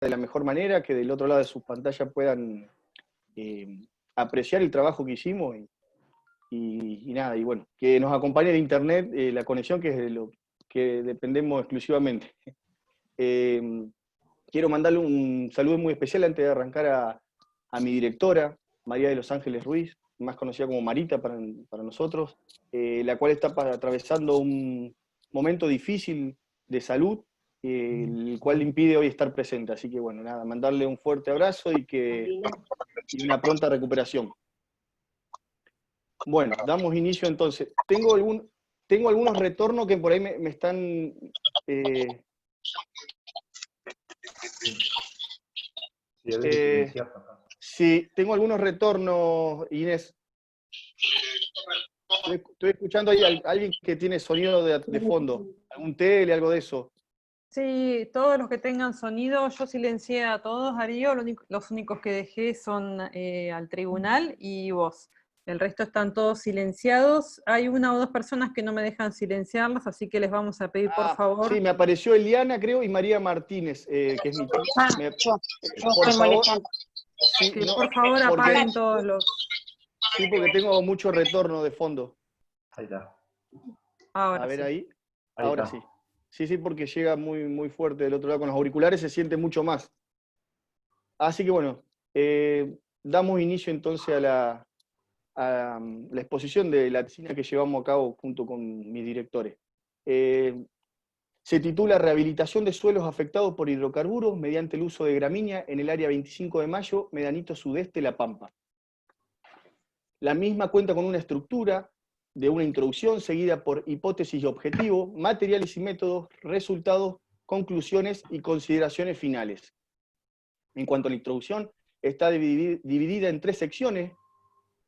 de la mejor manera, que del otro lado de sus pantallas puedan apreciar el trabajo que hicimos y nada, y bueno, que nos acompañe de internet, la conexión, que es de lo que dependemos exclusivamente. Quiero mandarle un saludo muy especial antes de arrancar a mi directora, María de los Ángeles Ruiz, más conocida como Marita para nosotros, la cual está atravesando un momento difícil de salud, el cual le impide hoy estar presente. Así que bueno, nada, mandarle un fuerte abrazo y una pronta recuperación. Bueno, damos inicio entonces. Tengo algunos retornos que por ahí me están... sí, tengo algunos retornos, Inés. Estoy escuchando ahí a alguien que tiene sonido de fondo, algún tele, algo de eso. Sí, todos los que tengan sonido, yo silencié a todos, Darío, los únicos que dejé son al tribunal y vos. El resto están todos silenciados. Hay una o dos personas que no me dejan silenciarlas, así que les vamos a pedir, por favor. Sí, me apareció Eliana, creo, y María Martínez, que es mi tía. Yo estoy molestando. Sí, que no, por favor apaguen todos los... Sí, porque tengo mucho retorno de fondo. Ahí está. Ahora a ver sí. Ahí ahora está. Sí. Sí, porque llega muy, muy fuerte del otro lado. Con los auriculares se siente mucho más. Así que bueno, damos inicio entonces a la exposición de la tesina que llevamos a cabo junto con mis directores. Se titula Rehabilitación de suelos afectados por hidrocarburos mediante el uso de gramínea en el área 25 de Mayo, Medanito Sudeste, La Pampa. La misma cuenta con una estructura de una introducción seguida por hipótesis y objetivo, materiales y métodos, resultados, conclusiones y consideraciones finales. En cuanto a la introducción, está dividida en 3 secciones: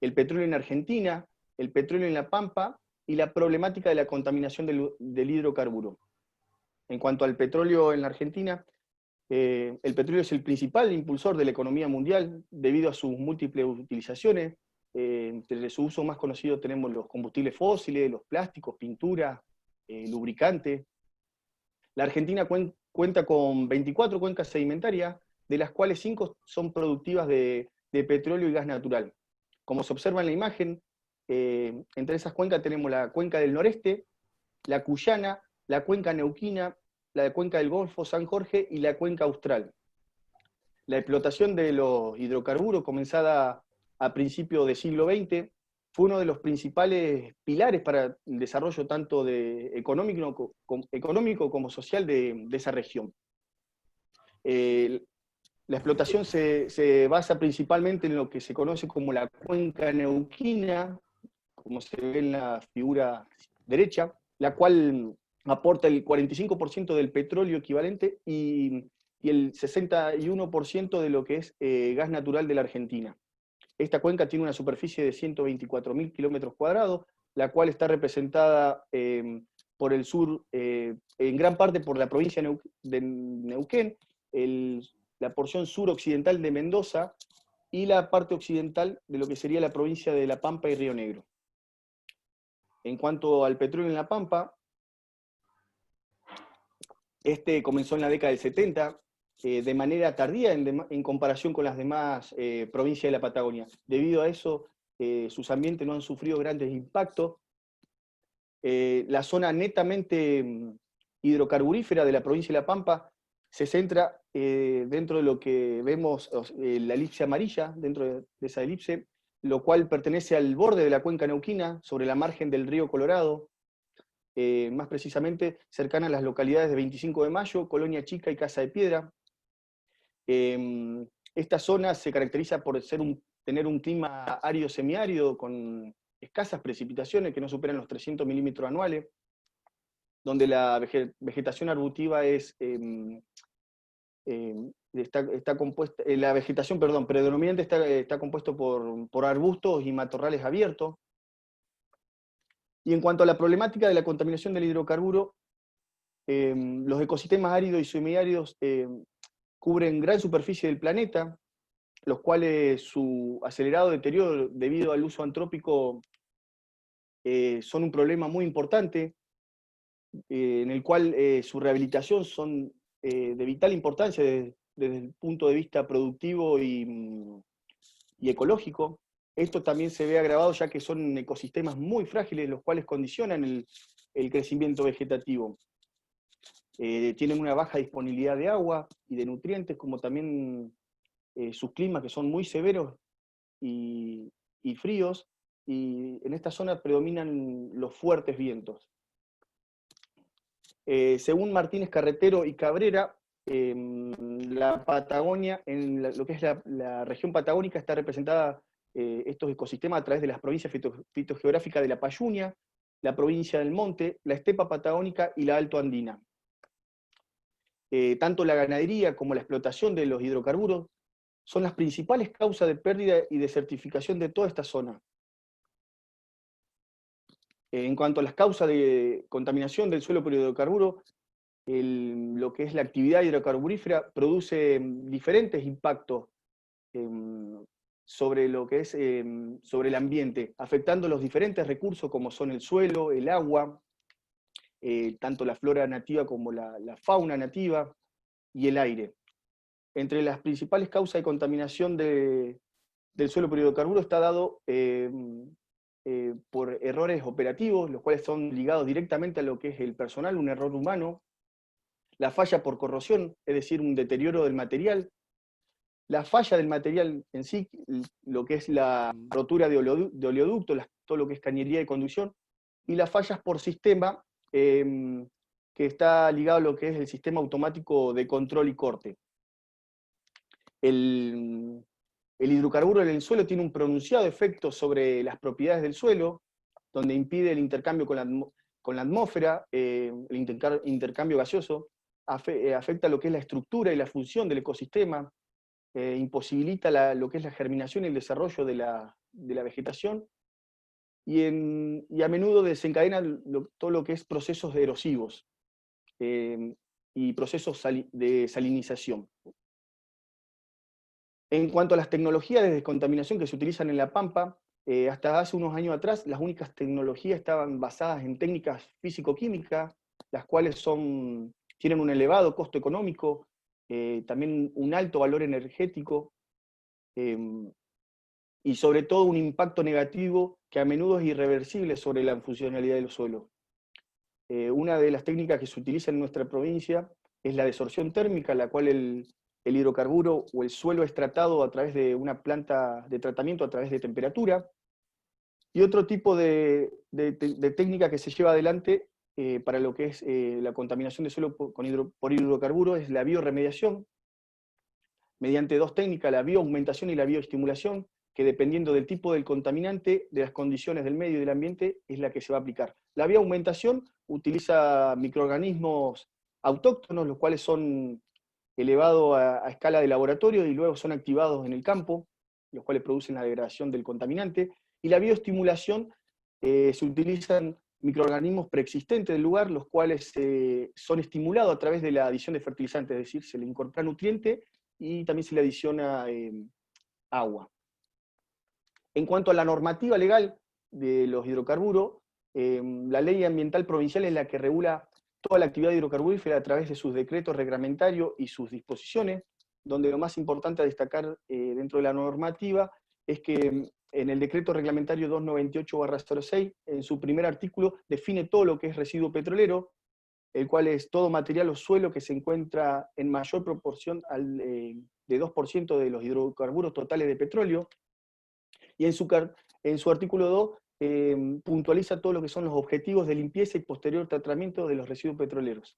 el petróleo en Argentina, el petróleo en La Pampa y la problemática de la contaminación del hidrocarburo. En cuanto al petróleo en la Argentina, el petróleo es el principal impulsor de la economía mundial debido a sus múltiples utilizaciones. Entre su uso más conocido tenemos los combustibles fósiles, los plásticos, pinturas, lubricantes. La Argentina cuenta con 24 cuencas sedimentarias, de las cuales 5 son productivas de petróleo y gas natural. Como se observa en la imagen, entre esas cuencas tenemos la cuenca del noreste, la cuyana, la cuenca neuquina, la cuenca del Golfo San Jorge y la cuenca austral. La explotación de los hidrocarburos, comenzada a principios del siglo XX, fue uno de los principales pilares para el desarrollo tanto económico como social de esa región. La explotación se basa principalmente en lo que se conoce como la cuenca neuquina, como se ve en la figura derecha, la cual aporta el 45% del petróleo equivalente y el 61% de lo que es gas natural de la Argentina. Esta cuenca tiene una superficie de 124.000 kilómetros cuadrados, la cual está representada por el sur, en gran parte por la provincia de Neuquén, la porción suroccidental de Mendoza y la parte occidental de lo que sería la provincia de La Pampa y Río Negro. En cuanto al petróleo en La Pampa, este comenzó en la década del 70, de manera tardía en comparación con las demás provincias de la Patagonia. Debido a eso, sus ambientes no han sufrido grandes impactos. La zona netamente hidrocarburífera de la provincia de La Pampa se centra dentro de lo que vemos, la elipse amarilla, dentro de esa elipse, lo cual pertenece al borde de la cuenca neuquina, sobre la margen del río Colorado, más precisamente cercana a las localidades de 25 de Mayo, Colonia Chica y Casa de Piedra. Esta zona se caracteriza por tener un clima árido-semiárido, con escasas precipitaciones que no superan los 300 milímetros anuales, donde la vegetación arbustiva está compuesta, la vegetación, predominante está compuesto por arbustos y matorrales abiertos. Y en cuanto a la problemática de la contaminación del hidrocarburo, los ecosistemas áridos y semiáridos cubren gran superficie del planeta, los cuales su acelerado deterioro debido al uso antrópico son un problema muy importante, en el cual su rehabilitación son de vital importancia desde el punto de vista productivo y ecológico. Esto también se ve agravado ya que son ecosistemas muy frágiles, los cuales condicionan el crecimiento vegetativo. Tienen una baja disponibilidad de agua y de nutrientes, como también sus climas que son muy severos y fríos, y en esta zona predominan los fuertes vientos. Según Martínez Carretero y Cabrera, la Patagonia, lo que es la región patagónica, está representada estos ecosistemas a través de las provincias fitogeográficas de la Payunia, la provincia del Monte, la estepa patagónica y la Alto Andina. Tanto la ganadería como la explotación de los hidrocarburos son las principales causas de pérdida y desertificación de toda esta zona. En cuanto a las causas de contaminación del suelo por hidrocarburos, lo que es la actividad hidrocarburífera produce diferentes impactos sobre lo que es sobre el ambiente, afectando los diferentes recursos como son el suelo, el agua, tanto la flora nativa como la fauna nativa y el aire. Entre las principales causas de contaminación del suelo por hidrocarburos está dado por errores operativos, los cuales son ligados directamente a lo que es el personal, un error humano, la falla por corrosión, es decir, un deterioro del material, la falla del material en sí, lo que es la rotura de oleoducto, todo lo que es cañería de conducción, y las fallas por sistema, que está ligado a lo que es el sistema automático de control y corte. El hidrocarburo en el suelo tiene un pronunciado efecto sobre las propiedades del suelo, donde impide el intercambio con la atmósfera, el intercambio gaseoso, afecta lo que es la estructura y la función del ecosistema, imposibilita lo que es la germinación y el desarrollo de la vegetación, y a menudo desencadena todo lo que es procesos erosivos y procesos de salinización. En cuanto a las tecnologías de descontaminación que se utilizan en La Pampa, hasta hace unos años atrás las únicas tecnologías estaban basadas en técnicas físico-químicas, las cuales tienen un elevado costo económico, también un alto valor energético, y sobre todo un impacto negativo que a menudo es irreversible sobre la funcionalidad del suelo. Una de las técnicas que se utiliza en nuestra provincia es la desorción térmica, la cual el hidrocarburo o el suelo es tratado a través de una planta de tratamiento a través de temperatura. Y otro tipo de técnica que se lleva adelante para lo que es la contaminación de suelo por hidrocarburos es la bioremediación, mediante dos técnicas, la bioaugmentación y la bioestimulación, que dependiendo del tipo del contaminante, de las condiciones del medio y del ambiente, es la que se va a aplicar. La bioaugmentación utiliza microorganismos autóctonos, los cuales son elevados a escala de laboratorio y luego son activados en el campo, los cuales producen la degradación del contaminante. Y la bioestimulación, se utilizan microorganismos preexistentes del lugar, los cuales son estimulados a través de la adición de fertilizantes, es decir, se le incorpora nutriente y también se le adiciona agua. En cuanto a la normativa legal de los hidrocarburos, la ley ambiental provincial es la que regula toda la actividad hidrocarburífera a través de sus decretos reglamentarios y sus disposiciones, donde lo más importante a destacar dentro de la normativa es que en el decreto reglamentario 298/06, en su primer artículo, define todo lo que es residuo petrolero, el cual es todo material o suelo que se encuentra en mayor proporción de 2% de los hidrocarburos totales de petróleo, y en su artículo 2 puntualiza todo lo que son los objetivos de limpieza y posterior tratamiento de los residuos petroleros.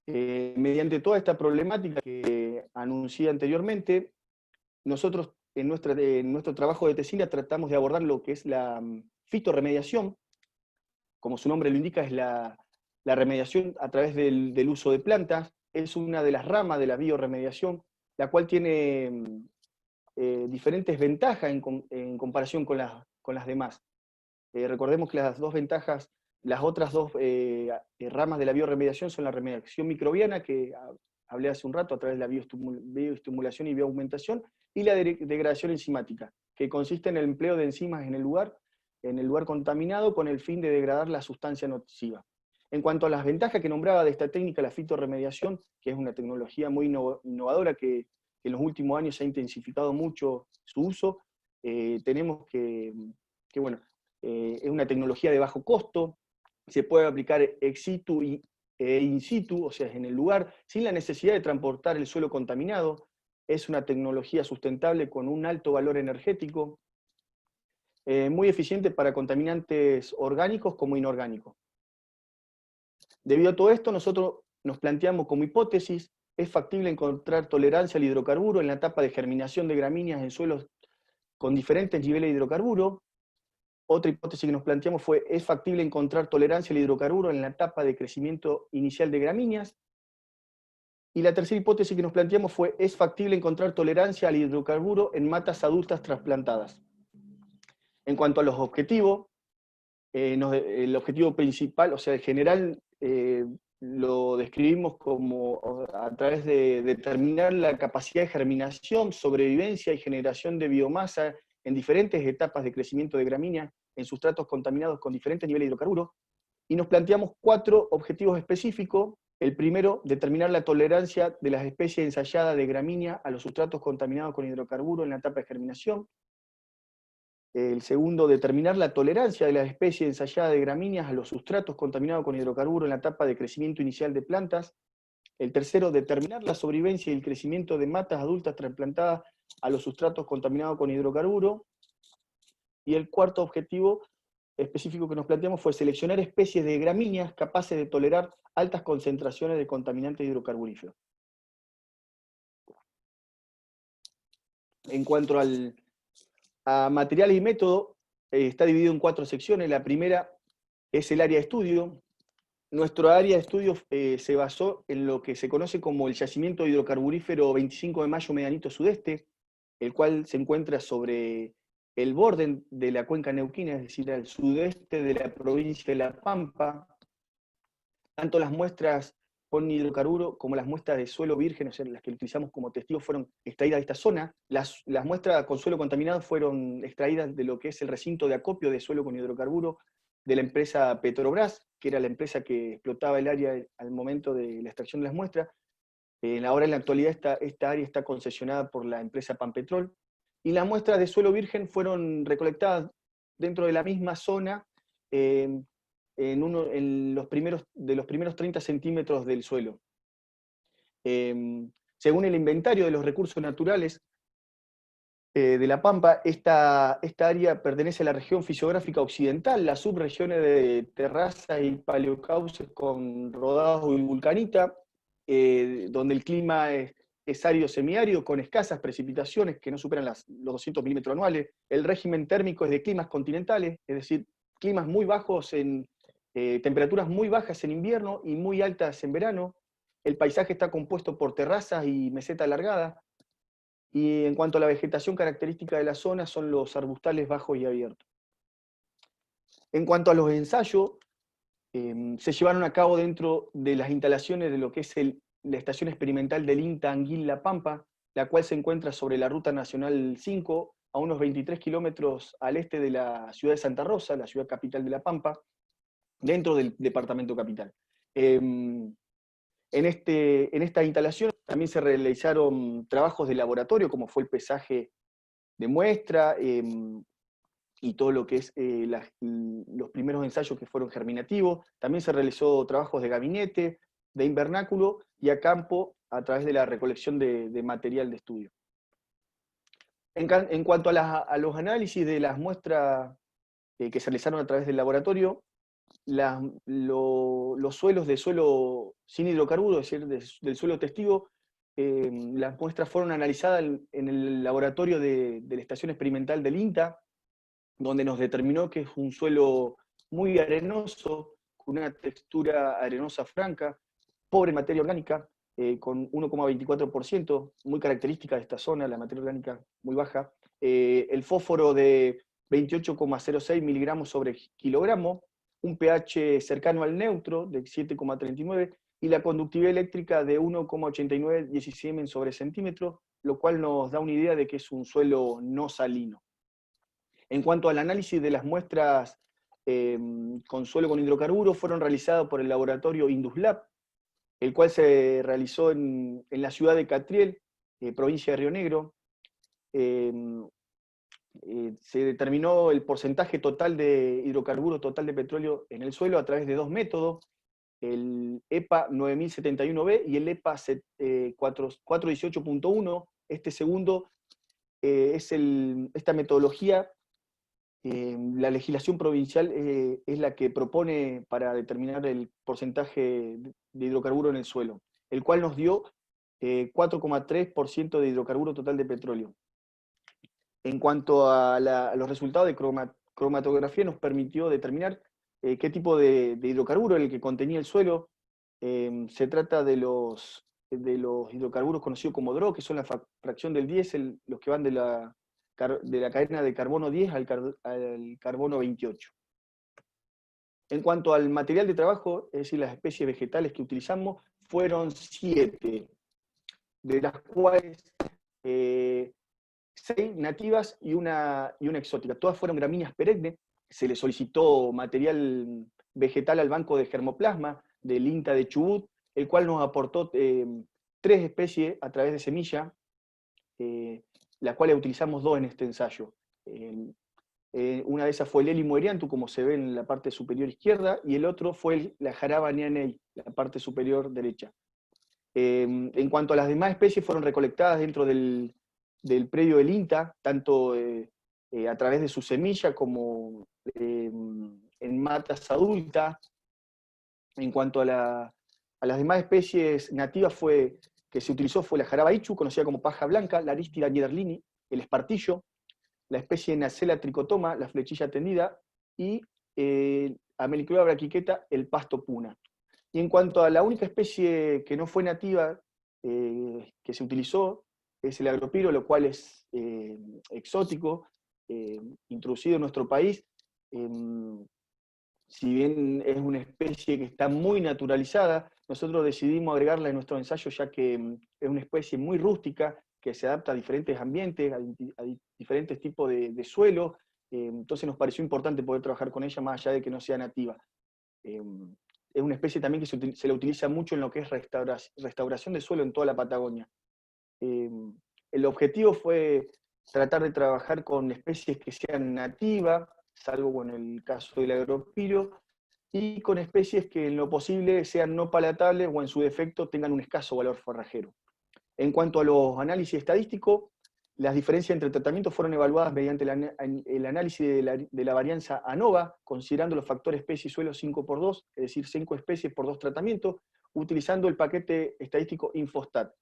Mediante toda esta problemática que anuncié anteriormente, nosotros en nuestro trabajo de tesina tratamos de abordar lo que es la fitorremediación. Como su nombre lo indica, es la remediación a través del uso de plantas. Es una de las ramas de la biorremediación, la cual tiene diferentes ventajas en comparación con las demás. Recordemos que las otras dos ramas de la biorremediación son la remediación microbiana, que hablé hace un rato a través de la bioestimulación y bioaugmentación, y la degradación enzimática, que consiste en el empleo de enzimas en el lugar contaminado con el fin de degradar la sustancia nociva. En cuanto a las ventajas que nombraba de esta técnica, la fitorremediación, que es una tecnología muy innovadora que en los últimos años se ha intensificado mucho su uso, tenemos que bueno, es una tecnología de bajo costo, se puede aplicar ex situ e in situ, o sea, en el lugar, sin la necesidad de transportar el suelo contaminado. Es una tecnología sustentable con un alto valor energético, muy eficiente para contaminantes orgánicos como inorgánicos. Debido a todo esto, nosotros nos planteamos como hipótesis, es factible encontrar tolerancia al hidrocarburo en la etapa de germinación de gramíneas en suelos con diferentes niveles de hidrocarburo. Otra hipótesis que nos planteamos fue, ¿es factible encontrar tolerancia al hidrocarburo en la etapa de crecimiento inicial de gramíneas? Y la tercera hipótesis que nos planteamos fue, ¿es factible encontrar tolerancia al hidrocarburo en matas adultas trasplantadas? En cuanto a los objetivos, el objetivo principal, o sea, el general, lo describimos como a través de determinar la capacidad de germinación, sobrevivencia y generación de biomasa en diferentes etapas de crecimiento de gramínea en sustratos contaminados con diferentes niveles de hidrocarburos, y nos planteamos 4 objetivos específicos. El primero, determinar la tolerancia de las especies ensayadas de gramínea a los sustratos contaminados con hidrocarburos en la etapa de germinación. El segundo, determinar la tolerancia de las especies ensayadas de gramíneas a los sustratos contaminados con hidrocarburos en la etapa de crecimiento inicial de plantas. El tercero, determinar la sobrevivencia y el crecimiento de matas adultas trasplantadas a los sustratos contaminados con hidrocarburo. Y el cuarto objetivo específico que nos planteamos fue seleccionar especies de gramíneas capaces de tolerar altas concentraciones de contaminantes hidrocarburíferos. En cuanto a materiales y método, está dividido en 4 secciones. La primera es el área de estudio. Nuestro área de estudio se basó en lo que se conoce como el yacimiento hidrocarburífero 25 de Mayo Medianito Sudeste, el cual se encuentra sobre el borde de la cuenca neuquina, es decir, al sudeste de la provincia de La Pampa. Tanto las muestras con hidrocarburo como las muestras de suelo virgen, o sea, las que utilizamos como testigos, fueron extraídas de esta zona. Las muestras con suelo contaminado fueron extraídas de lo que es el recinto de acopio de suelo con hidrocarburo de la empresa Petrobras, que era la empresa que explotaba el área al momento de la extracción de las muestras. Ahora en la actualidad esta área está concesionada por la empresa Panpetrol. Y las muestras de suelo virgen fueron recolectadas dentro de la misma zona, en los primeros 30 centímetros del suelo. Según el inventario de los recursos naturales de La Pampa, esta área pertenece a la región fisiográfica occidental, las subregiones de terrazas y paleocauces con rodados y vulcanita, donde el clima es árido semiárido, con escasas precipitaciones que no superan los 200 milímetros anuales. El régimen térmico es de climas continentales, es decir, climas muy bajos temperaturas muy bajas en invierno y muy altas en verano. El paisaje está compuesto por terrazas y meseta alargada. Y en cuanto a la vegetación característica de la zona, son los arbustales bajos y abiertos. En cuanto a los ensayos, se llevaron a cabo dentro de las instalaciones de lo que es la estación experimental del INTA Anguil La Pampa, la cual se encuentra sobre la Ruta Nacional 5, a unos 23 kilómetros al este de la ciudad de Santa Rosa, la ciudad capital de La Pampa, dentro del departamento capital. En esta instalación también se realizaron trabajos de laboratorio, como fue el pesaje de muestra, y todo lo que es los primeros ensayos que fueron germinativos. También se realizó trabajos de gabinete, de invernáculo y a campo a través de la recolección de material de estudio. En cuanto a los análisis de las muestras que se realizaron a través del laboratorio, los suelos de suelo sin hidrocarburos, es decir, del suelo testigo, las muestras fueron analizadas en el laboratorio de la estación experimental del INTA, donde nos determinó que es un suelo muy arenoso, con una textura arenosa franca, pobre en materia orgánica, con 1,24%, muy característica de esta zona, la materia orgánica muy baja. El fósforo de 28,06 miligramos sobre kilogramo, un pH cercano al neutro de 7,39 y la conductividad eléctrica de 1,89 Siemens sobre centímetro, lo cual nos da una idea de que es un suelo no salino. En cuanto al análisis de las muestras con suelo con hidrocarburos fueron realizados por el laboratorio Induslab, el cual se realizó en la ciudad de Catriel, provincia de Río Negro. Se determinó el porcentaje total de hidrocarburos total de petróleo en el suelo a través de dos métodos, el EPA 9071B y el EPA 418.1. Este segundo esta metodología, la legislación provincial es la que propone para determinar el porcentaje de hidrocarburo en el suelo, el cual nos dio 4,3% de hidrocarburo total de petróleo. En cuanto a los resultados de cromatografía, nos permitió determinar qué tipo de hidrocarburo era el que contenía el suelo. Se trata de los hidrocarburos conocidos como DRO, que son la fracción del diésel, los que van de la cadena de carbono 10 al carbono 28. En cuanto al material de trabajo, es decir, las especies vegetales que utilizamos, fueron 7, de las cuales 6 nativas y una exótica. Todas fueron gramíneas perennes. Se le solicitó material vegetal al Banco de Germoplasma del INTA de Chubut, el cual nos aportó 3 especies a través de semilla, las cuales utilizamos 2 en este ensayo. Una de esas fue el Helimo erianthus, como se ve en la parte superior izquierda, y el otro fue la Jaraba nianei, la parte superior derecha. En cuanto a las demás especies, fueron recolectadas dentro del predio del INTA, tanto a través de su semilla como en matas adultas. En cuanto a las demás especies nativas que se utilizó fue la Jaraba ichu, conocida como paja blanca, la Aristida niederlini, el espartillo, la especie Nacella tricotoma, la flechilla tendida, y Amelicloa braquiqueta, el pasto puna. Y en cuanto a la única especie que no fue nativa que se utilizó, es el agropiro, lo cual es exótico, introducido en nuestro país. Si bien es una especie que está muy naturalizada, nosotros decidimos agregarla en nuestro ensayo ya que es una especie muy rústica, que se adapta a diferentes ambientes, a diferentes tipos de suelo, entonces nos pareció importante poder trabajar con ella más allá de que no sea nativa. Es una especie también que se la utiliza mucho en lo que es restauración de suelo en toda la Patagonia. El objetivo fue tratar de trabajar con especies que sean nativas, salvo en el caso del agropiro, y con especies que en lo posible sean no palatables o en su defecto tengan un escaso valor forrajero. En cuanto a los análisis estadísticos, las diferencias entre tratamientos fueron evaluadas mediante el análisis de la varianza ANOVA, considerando los factores especie y suelo 5x2, es decir, 5 especies por 2 tratamientos, utilizando el paquete estadístico Infostat.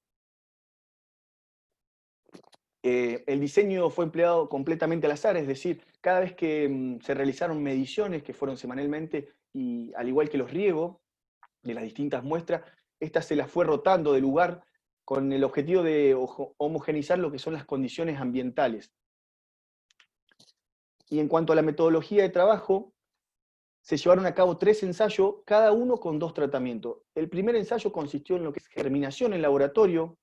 El diseño fue empleado completamente al azar, es decir, cada vez que se realizaron mediciones, que fueron semanalmente, y al igual que los riegos de las distintas muestras, estas se las fue rotando de lugar con el objetivo de homogeneizar lo que son las condiciones ambientales. Y en cuanto a la metodología de trabajo, se llevaron a cabo 3 ensayos, cada uno con 2 tratamientos. El primer ensayo consistió en lo que es germinación en laboratorio.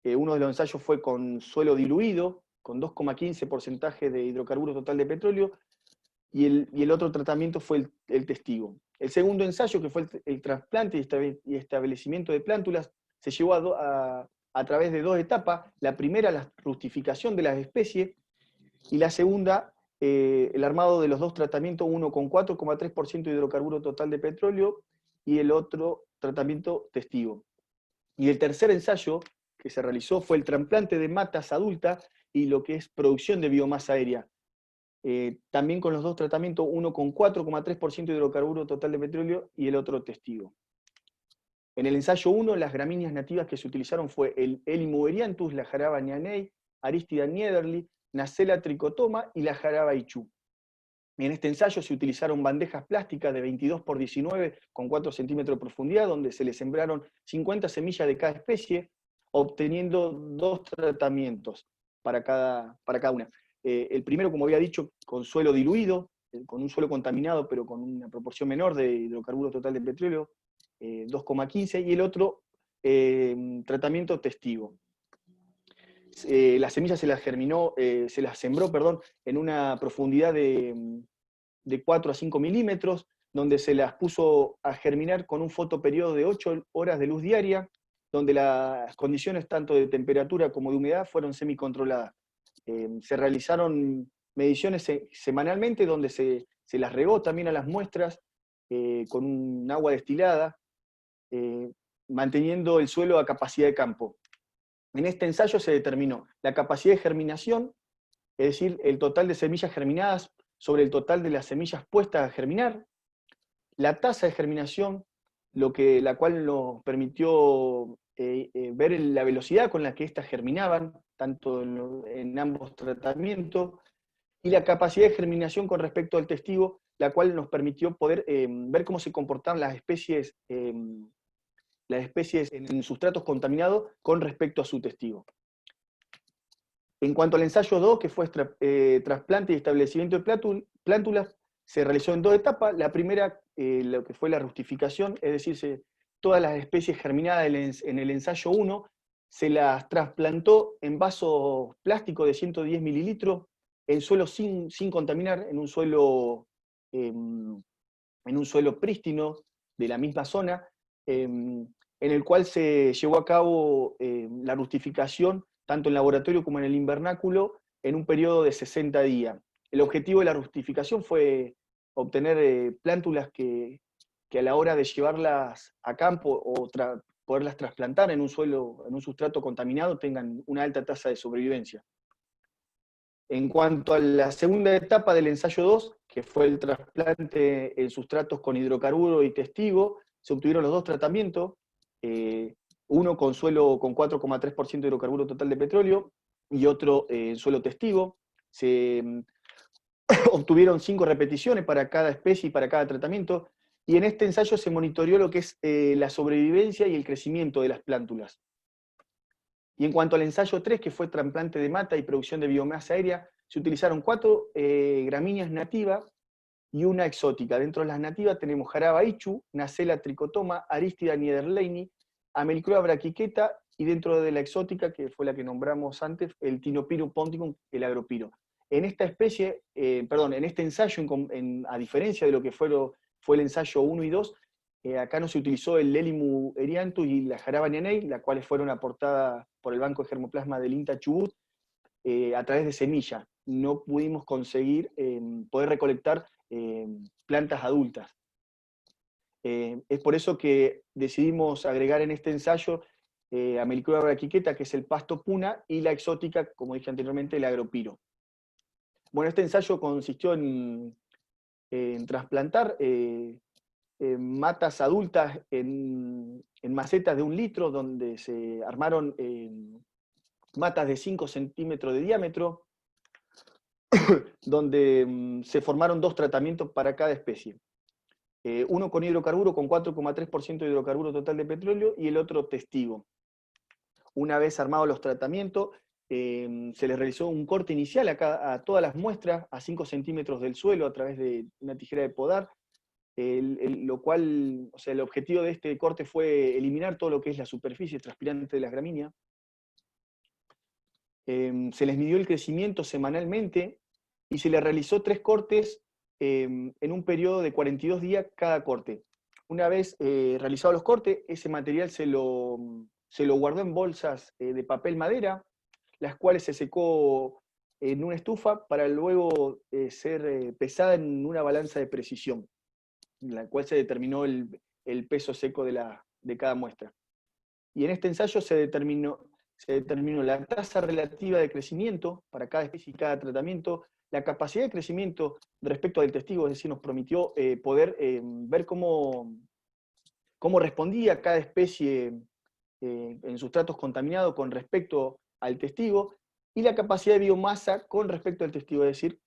Uno de los ensayos fue con suelo diluido, con 2,15% de hidrocarburo total de petróleo, y el otro tratamiento fue el testigo. El segundo ensayo, que fue el trasplante y establecimiento de plántulas, se llevó a través de 2 etapas. La primera, la rustificación de las especies, y la segunda, el armado de los 2 tratamientos, uno con 4,3% de hidrocarburo total de petróleo, y el otro tratamiento testigo. Y el tercer ensayo que se realizó fue el trasplante de matas adultas y lo que es producción de biomasa aérea. También con los 2 tratamientos, uno con 4,3% de hidrocarburo total de petróleo y el otro testigo. En el ensayo 1, las gramíneas nativas que se utilizaron fue el Helimo erianthus, la Jaraba nianei, Aristida niederli, Nacella tricotoma y la Jaraba ichu. En este ensayo se utilizaron bandejas plásticas de 22 por 19 con 4 centímetros de profundidad, donde se le sembraron 50 semillas de cada especie, obteniendo 2 tratamientos para cada una. El primero, como había dicho, con suelo diluido, con un suelo contaminado, pero con una proporción menor de hidrocarburo total de petróleo, 2,15, y el otro, tratamiento testigo. Las semillas se las sembró, en una profundidad de de 4 a 5 milímetros, donde se las puso a germinar con un fotoperiodo de 8 horas de luz diaria, donde las condiciones tanto de temperatura como de humedad fueron semicontroladas. Se realizaron mediciones semanalmente, donde se las regó también a las muestras con un agua destilada, manteniendo el suelo a capacidad de campo. En este ensayo se determinó la capacidad de germinación, es decir, el total de semillas germinadas sobre el total de las semillas puestas a germinar, la tasa de germinación, la cual nos permitió ver la velocidad con la que éstas germinaban, tanto en ambos tratamientos, y la capacidad de germinación con respecto al testigo, la cual nos permitió poder ver cómo se comportaban las especies en sustratos contaminados con respecto a su testigo. En cuanto al ensayo 2, que fue trasplante y establecimiento de plántulas, se realizó en 2 etapas. La primera, lo que fue la rustificación, es decir, todas las especies germinadas en el ensayo 1 se las trasplantó en vasos plásticos de 110 mililitros, en suelo sin contaminar, en un suelo prístino de la misma zona, en el cual se llevó a cabo la rustificación tanto en laboratorio como en el invernáculo, en un periodo de 60 días. El objetivo de la rustificación fue obtener plántulas que a la hora de llevarlas a campo o poderlas trasplantar en un sustrato contaminado, tengan una alta tasa de sobrevivencia. En cuanto a la segunda etapa del ensayo 2, que fue el trasplante en sustratos con hidrocarburo y testigo, se obtuvieron los 2 tratamientos, uno con suelo con 4,3% de hidrocarburo total de petróleo y otro en suelo testigo. Se obtuvieron 5 repeticiones para cada especie y para cada tratamiento, y en este ensayo se monitoreó lo que es la sobrevivencia y el crecimiento de las plántulas. Y en cuanto al ensayo 3, que fue trasplante de mata y producción de biomasa aérea, se utilizaron 4 gramíneas nativas y una exótica. Dentro de las nativas tenemos Jaraba ichu, Nacella tricotoma, Aristida niederleyni, Amelicroa brachiqueta, y dentro de la exótica, que fue la que nombramos antes, el Tinopirum ponticum, el agropiro. En esta especie, en este ensayo, a diferencia de lo que fue el ensayo 1 y 2, acá no se utilizó el Lelimu erianthus y la Jaraba nianei, las cuales fueron aportadas por el Banco de Germoplasma del INTA Chubut a través de semilla. No pudimos conseguir poder recolectar plantas adultas. Es por eso que decidimos agregar en este ensayo Amelicroa brachiqueta, que es el pasto puna, y la exótica, como dije anteriormente, el agropiro. Bueno, este ensayo consistió en trasplantar matas adultas en macetas de 1 litro, donde se armaron matas de 5 centímetros de diámetro, donde se formaron 2 tratamientos para cada especie. Uno con hidrocarburo con 4,3% de hidrocarburo total de petróleo y el otro testigo. Una vez armados los tratamientos, se les realizó un corte inicial a todas las muestras a 5 centímetros del suelo a través de una tijera de podar, lo cual, o sea, el objetivo de este corte fue eliminar todo lo que es la superficie transpirante de las gramíneas. Se les midió el crecimiento semanalmente y se les realizó 3 cortes en un periodo de 42 días cada corte. Una vez realizados los cortes, ese material se lo guardó en bolsas de papel madera, las cuales se secó en una estufa para luego ser pesada en una balanza de precisión, en la cual se determinó el peso seco de cada muestra. Y en este ensayo se determinó la tasa relativa de crecimiento para cada especie y cada tratamiento, la capacidad de crecimiento respecto del testigo, es decir, nos permitió poder ver cómo respondía cada especie en sustratos contaminados con respecto al testigo, y la capacidad de biomasa con respecto al testigo, es decir,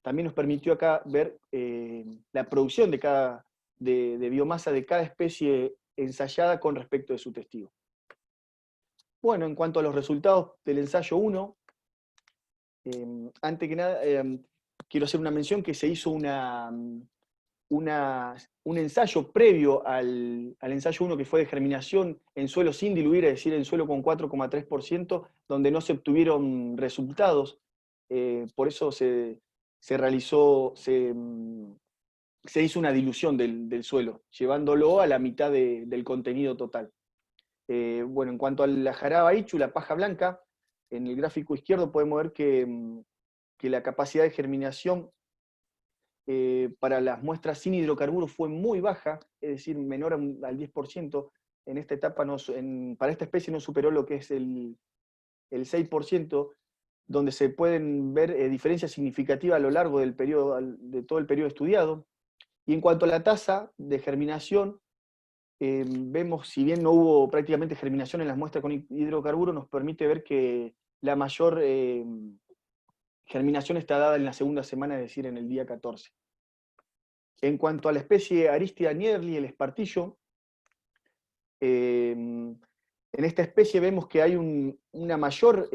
también nos permitió acá ver la producción de biomasa de cada especie ensayada con respecto de su testigo. Bueno, en cuanto a los resultados del ensayo 1, antes que nada, quiero hacer una mención que se hizo un ensayo previo al ensayo 1, que fue de germinación en suelo sin diluir, es decir, en suelo con 4,3%, donde no se obtuvieron resultados. Por eso se se hizo una dilución del suelo, llevándolo a la mitad del contenido total. Bueno, en cuanto a la jaraba ichu, la paja blanca, en el gráfico izquierdo podemos ver que la capacidad de germinación para las muestras sin hidrocarburos fue muy baja, es decir, menor al 10%. En esta etapa, para esta especie no superó lo que es el 6%, donde se pueden ver diferencias significativas a lo largo del periodo, de todo el periodo estudiado. Y en cuanto a la tasa de germinación, vemos, si bien no hubo prácticamente germinación en las muestras con hidrocarburos, nos permite ver que la mayor germinación está dada en la segunda semana, es decir, en el día 14. En cuanto a la especie Aristida nierli, el espartillo, en esta especie vemos que hay una mayor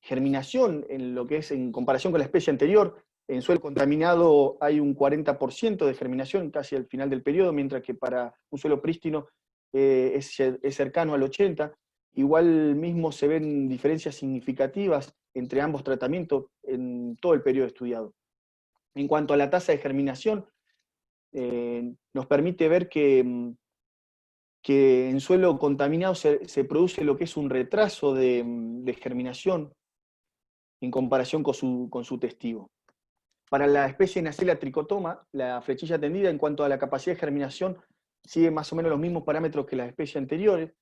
germinación en lo que es en comparación con la especie anterior. En suelo contaminado hay un 40% de germinación casi al final del periodo, mientras que para un suelo prístino es cercano al 80%. Igual mismo se ven diferencias significativas entre ambos tratamientos en todo el periodo estudiado. En cuanto a la tasa de germinación, nos permite ver que en suelo contaminado se produce lo que es un retraso de germinación en comparación con su testigo. Para la especie Nacella tricotoma, la flechilla tendida en cuanto a la capacidad de germinación sigue más o menos los mismos parámetros que las especies anteriores,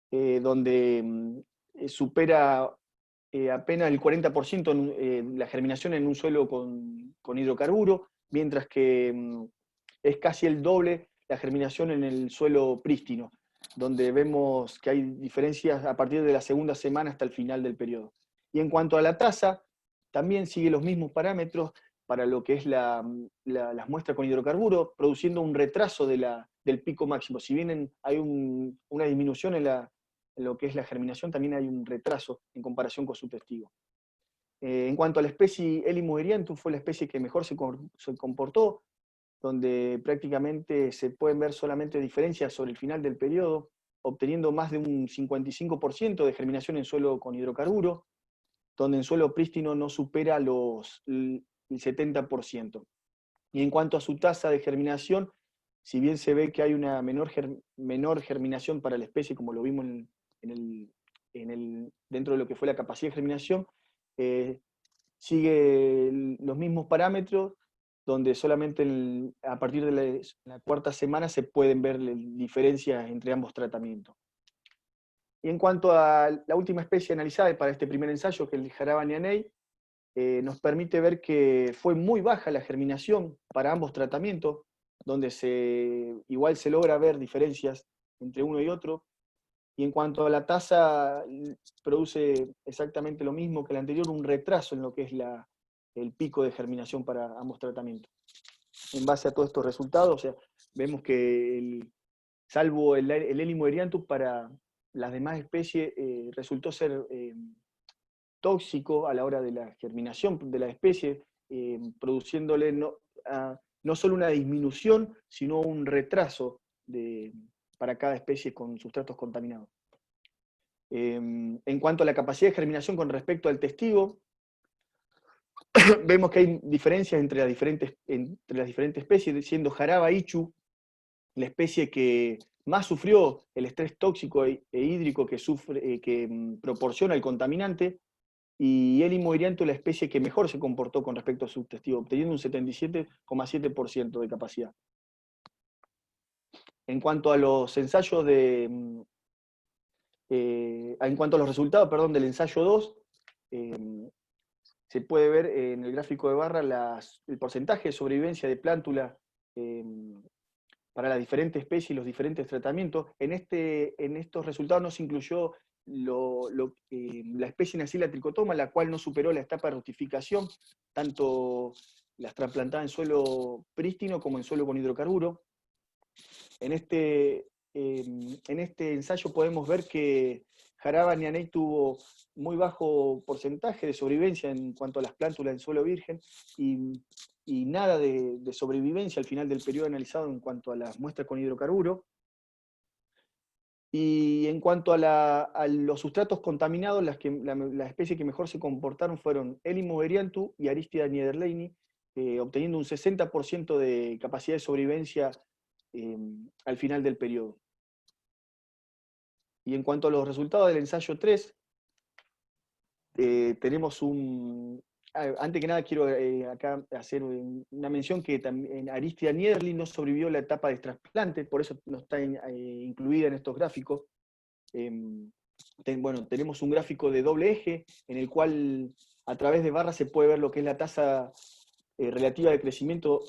donde supera apenas el 40% la germinación en un suelo con hidrocarburo, mientras que es casi el doble la germinación en el suelo prístino, donde vemos que hay diferencias a partir de la segunda semana hasta el final del periodo. Y en cuanto a la tasa, también sigue los mismos parámetros para lo que es las muestras con hidrocarburo, produciendo un retraso del pico máximo. Si bien hay una disminución en lo que es la germinación, también hay un retraso en comparación con su testigo. En cuanto a la especie Elymus erianthus, fue la especie que mejor se comportó, donde prácticamente se pueden ver solamente diferencias sobre el final del periodo, obteniendo más de un 55% de germinación en suelo con hidrocarburo, donde en suelo prístino no supera el 70%. Y en cuanto a su tasa de germinación, si bien se ve que hay una menor germinación para la especie, como lo vimos dentro de lo que fue la capacidad de germinación, sigue los mismos parámetros, donde solamente a partir de la cuarta semana se pueden ver diferencias entre ambos tratamientos. Y en cuanto a la última especie analizada para este primer ensayo, que es el Jaraba nyanei, nos permite ver que fue muy baja la germinación para ambos tratamientos, donde igual se logra ver diferencias entre uno y otro. Y en cuanto a la tasa, produce exactamente lo mismo que el anterior, un retraso en lo que es el pico de germinación para ambos tratamientos. En base a todos estos resultados, o sea, vemos que salvo el Elymus erianthus, para las demás especies resultó ser tóxico a la hora de la germinación de la especie, produciéndole no solo una disminución, sino un retraso para cada especie con sustratos contaminados. En cuanto a la capacidad de germinación con respecto al testigo, vemos que hay diferencias entre las diferentes especies, siendo Jaraba ichu la especie que más sufrió el estrés tóxico e hídrico que proporciona el contaminante, y Elymus erianthus la especie que mejor se comportó con respecto a su testigo, obteniendo un 77,7% de capacidad. En cuanto a los ensayos en cuanto a los resultados, perdón, del ensayo 2, se puede ver en el gráfico de barra el porcentaje de sobrevivencia de plántula para las diferentes especies y los diferentes tratamientos. En estos resultados no se incluyó la especie Nacella tricotoma, la cual no superó la etapa de fructificación, tanto las trasplantadas en suelo prístino como en suelo con hidrocarburo. En este ensayo podemos ver que Jaraba nyanei tuvo muy bajo porcentaje de sobrevivencia en cuanto a las plántulas en suelo virgen, y nada de sobrevivencia al final del periodo analizado en cuanto a las muestras con hidrocarburo. Y en cuanto a los sustratos contaminados, la especie que mejor se comportaron fueron Elymus erianthus y Aristida niederleyni, obteniendo un 60% de capacidad de sobrevivencia al final del periodo. Y en cuanto a los resultados del ensayo 3, tenemos antes que nada quiero acá hacer una mención que también Aristida niederleyni no sobrevivió la etapa de trasplante, por eso no está incluida en estos gráficos. Bueno, tenemos un gráfico de doble eje en el cual a través de barras se puede ver lo que es la tasa relativa de crecimiento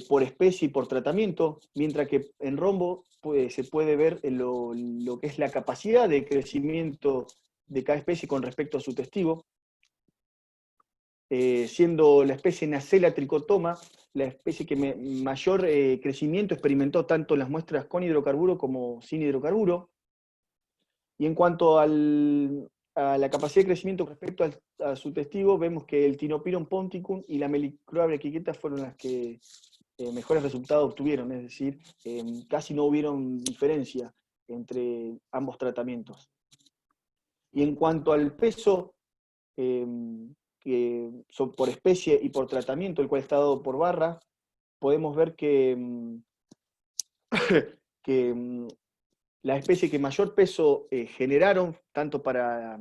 por especie y por tratamiento, mientras que en rombo se puede ver lo que es la capacidad de crecimiento de cada especie con respecto a su testigo, siendo la especie Nacella tricotoma la especie que mayor crecimiento experimentó tanto en las muestras con hidrocarburo como sin hidrocarburo. Y en cuanto a la capacidad de crecimiento respecto a su testigo, vemos que el Tinopiron ponticum y la Melicroa brachiqueta fueron las que mejores resultados obtuvieron, es decir, casi no hubieron diferencia entre ambos tratamientos. Y en cuanto al peso por especie y por tratamiento, el cual está dado por barra, podemos ver que la especie que mayor peso generaron, tanto para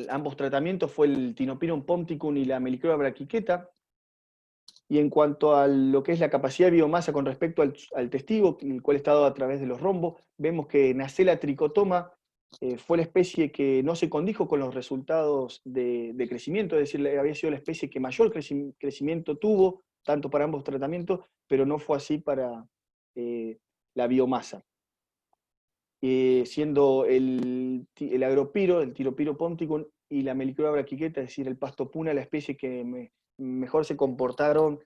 ambos tratamientos, fue el Tinopiron ponticum y la Melicroa brachiqueta. Y en cuanto a lo que es la capacidad de biomasa con respecto al testigo, el cual está dado a través de los rombos, vemos que Nacella tricotoma fue la especie que no se condijo con los resultados de crecimiento, es decir, había sido la especie que mayor crecimiento tuvo, tanto para ambos tratamientos, pero no fue así para la biomasa. Siendo el agropiro, el Tiropiro ponticum y la Melicroa brachiqueta, es decir, el pasto puna, la especie que mejor se comportaron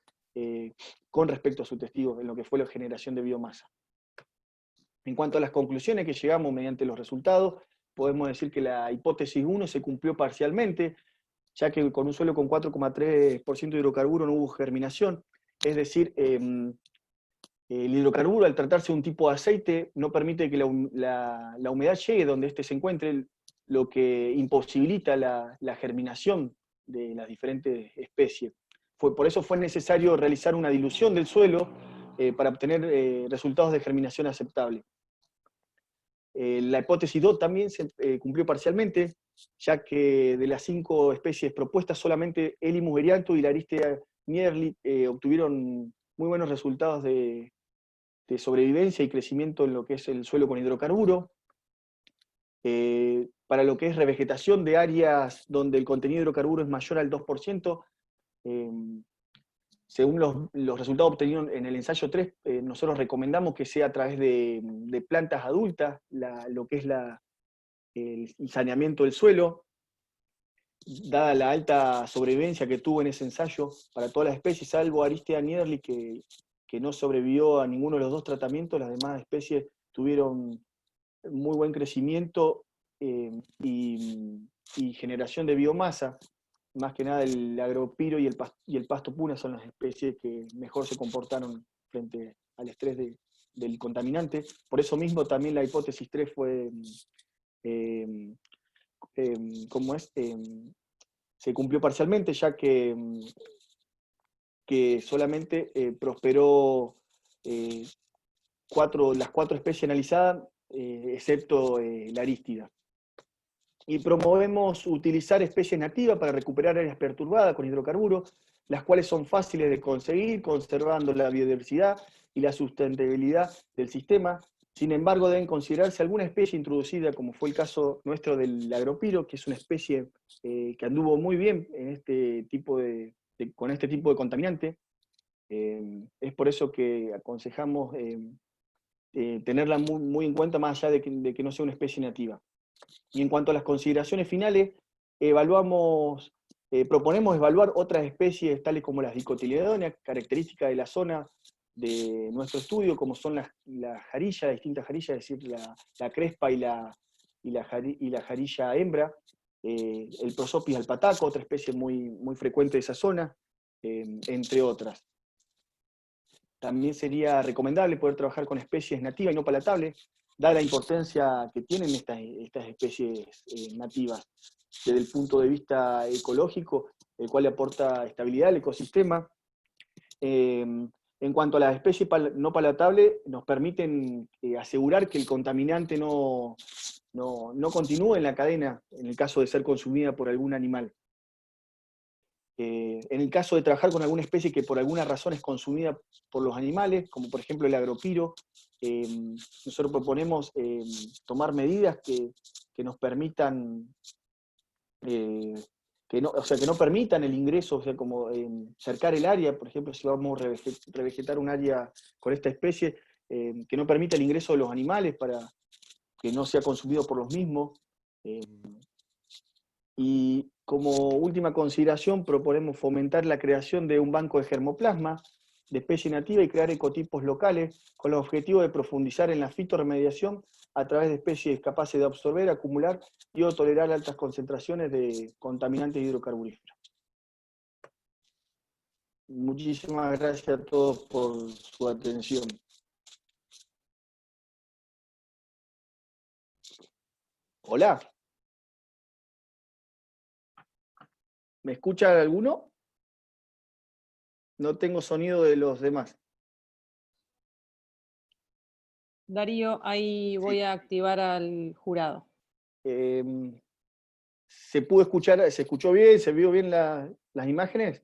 con respecto a su testigo en lo que fue la generación de biomasa. En cuanto a las conclusiones que llegamos mediante los resultados, podemos decir que la hipótesis 1 se cumplió parcialmente, ya que con un suelo con 4,3% de hidrocarburo no hubo germinación, es decir, el hidrocarburo, al tratarse de un tipo de aceite, no permite que la humedad llegue donde éste se encuentre, lo que imposibilita la germinación de las diferentes especies. Por eso fue necesario realizar una dilución del suelo para obtener resultados de germinación aceptables. La hipótesis 2 también se cumplió parcialmente, ya que de las 5 especies propuestas, solamente Elymus erianthus y la Aristida niederleyni obtuvieron muy buenos resultados de sobrevivencia y crecimiento en lo que es el suelo con hidrocarburo. Para lo que es revegetación de áreas donde el contenido de hidrocarburo es mayor al 2%, según los resultados obtenidos en el ensayo 3, nosotros recomendamos que sea a través de plantas adultas, lo que es el saneamiento del suelo, dada la alta sobrevivencia que tuvo en ese ensayo para todas las especies, salvo Aristida niederleyni, que no sobrevivió a ninguno de los 2 tratamientos. Las demás especies tuvieron muy buen crecimiento y generación de biomasa. Más que nada el agropiro y el pasto puna son las especies que mejor se comportaron frente al estrés del contaminante. Por eso mismo también la hipótesis 3 fue, se cumplió parcialmente, ya que solamente prosperó las 4 especies analizadas, excepto la Aristida. Y promovemos utilizar especies nativas para recuperar áreas perturbadas con hidrocarburos, las cuales son fáciles de conseguir, conservando la biodiversidad y la sustentabilidad del sistema. Sin embargo, deben considerarse alguna especie introducida, como fue el caso nuestro del agropiro, que es una especie que anduvo muy bien en con este tipo de contaminante. Es por eso que aconsejamos tenerla muy, muy en cuenta, más allá de que no sea una especie nativa. Y en cuanto a las consideraciones finales, proponemos evaluar otras especies tales como las dicotiledóneas, características de la zona de nuestro estudio, como son las jarillas, distintas jarillas, es decir, la crespa y la jarilla hembra, el Prosopis alpataco, otra especie muy, muy frecuente de esa zona, entre otras. También sería recomendable poder trabajar con especies nativas y no palatables, dada la importancia que tienen estas especies nativas desde el punto de vista ecológico, el cual le aporta estabilidad al ecosistema. En cuanto a las especies no palatables, nos permiten asegurar que el contaminante no continúe en la cadena, en el caso de ser consumida por algún animal. En el caso de trabajar con alguna especie que por alguna razón es consumida por los animales, como por ejemplo el agropiro, nosotros proponemos tomar medidas que nos permitan, que no permitan el ingreso, o sea, como cercar el área, por ejemplo, si vamos a revegetar un área con esta especie, que no permita el ingreso de los animales para que no sea consumido por los mismos. Y como última consideración, proponemos fomentar la creación de un banco de germoplasma de especie nativa y crear ecotipos locales con el objetivo de profundizar en la fitorremediación a través de especies capaces de absorber, acumular y o tolerar altas concentraciones de contaminantes hidrocarburíferos. Muchísimas gracias a todos por su atención. Hola. ¿Me escucha alguno? No tengo sonido de los demás. Darío, ahí voy a activar al jurado. ¿Se pudo escuchar, se escuchó bien, se vio bien las imágenes?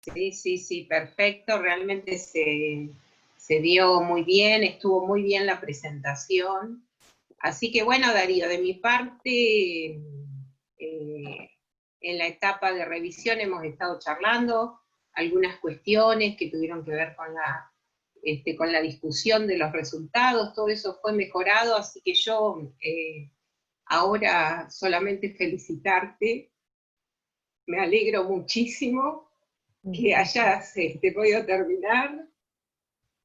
Sí, perfecto, realmente se vio muy bien, estuvo muy bien la presentación. Así que bueno, Darío, de mi parte, en la etapa de revisión hemos estado charlando algunas cuestiones que tuvieron que ver con la discusión de los resultados, todo eso fue mejorado, así que yo ahora solamente felicitarte, me alegro muchísimo que hayas podido terminar.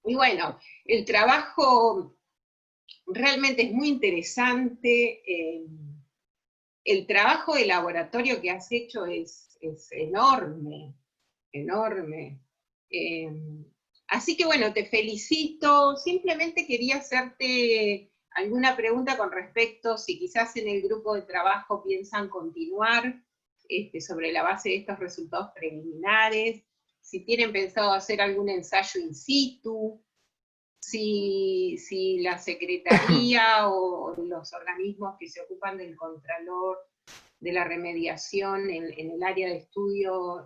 Y bueno, el trabajo realmente es muy interesante, el trabajo de laboratorio que has hecho es enorme, enorme. Así que bueno, te felicito, simplemente quería hacerte alguna pregunta con respecto, si quizás en el grupo de trabajo piensan continuar sobre la base de estos resultados preliminares, si tienen pensado hacer algún ensayo in situ, si la Secretaría o los organismos que se ocupan del Contralor de la remediación en el área de estudio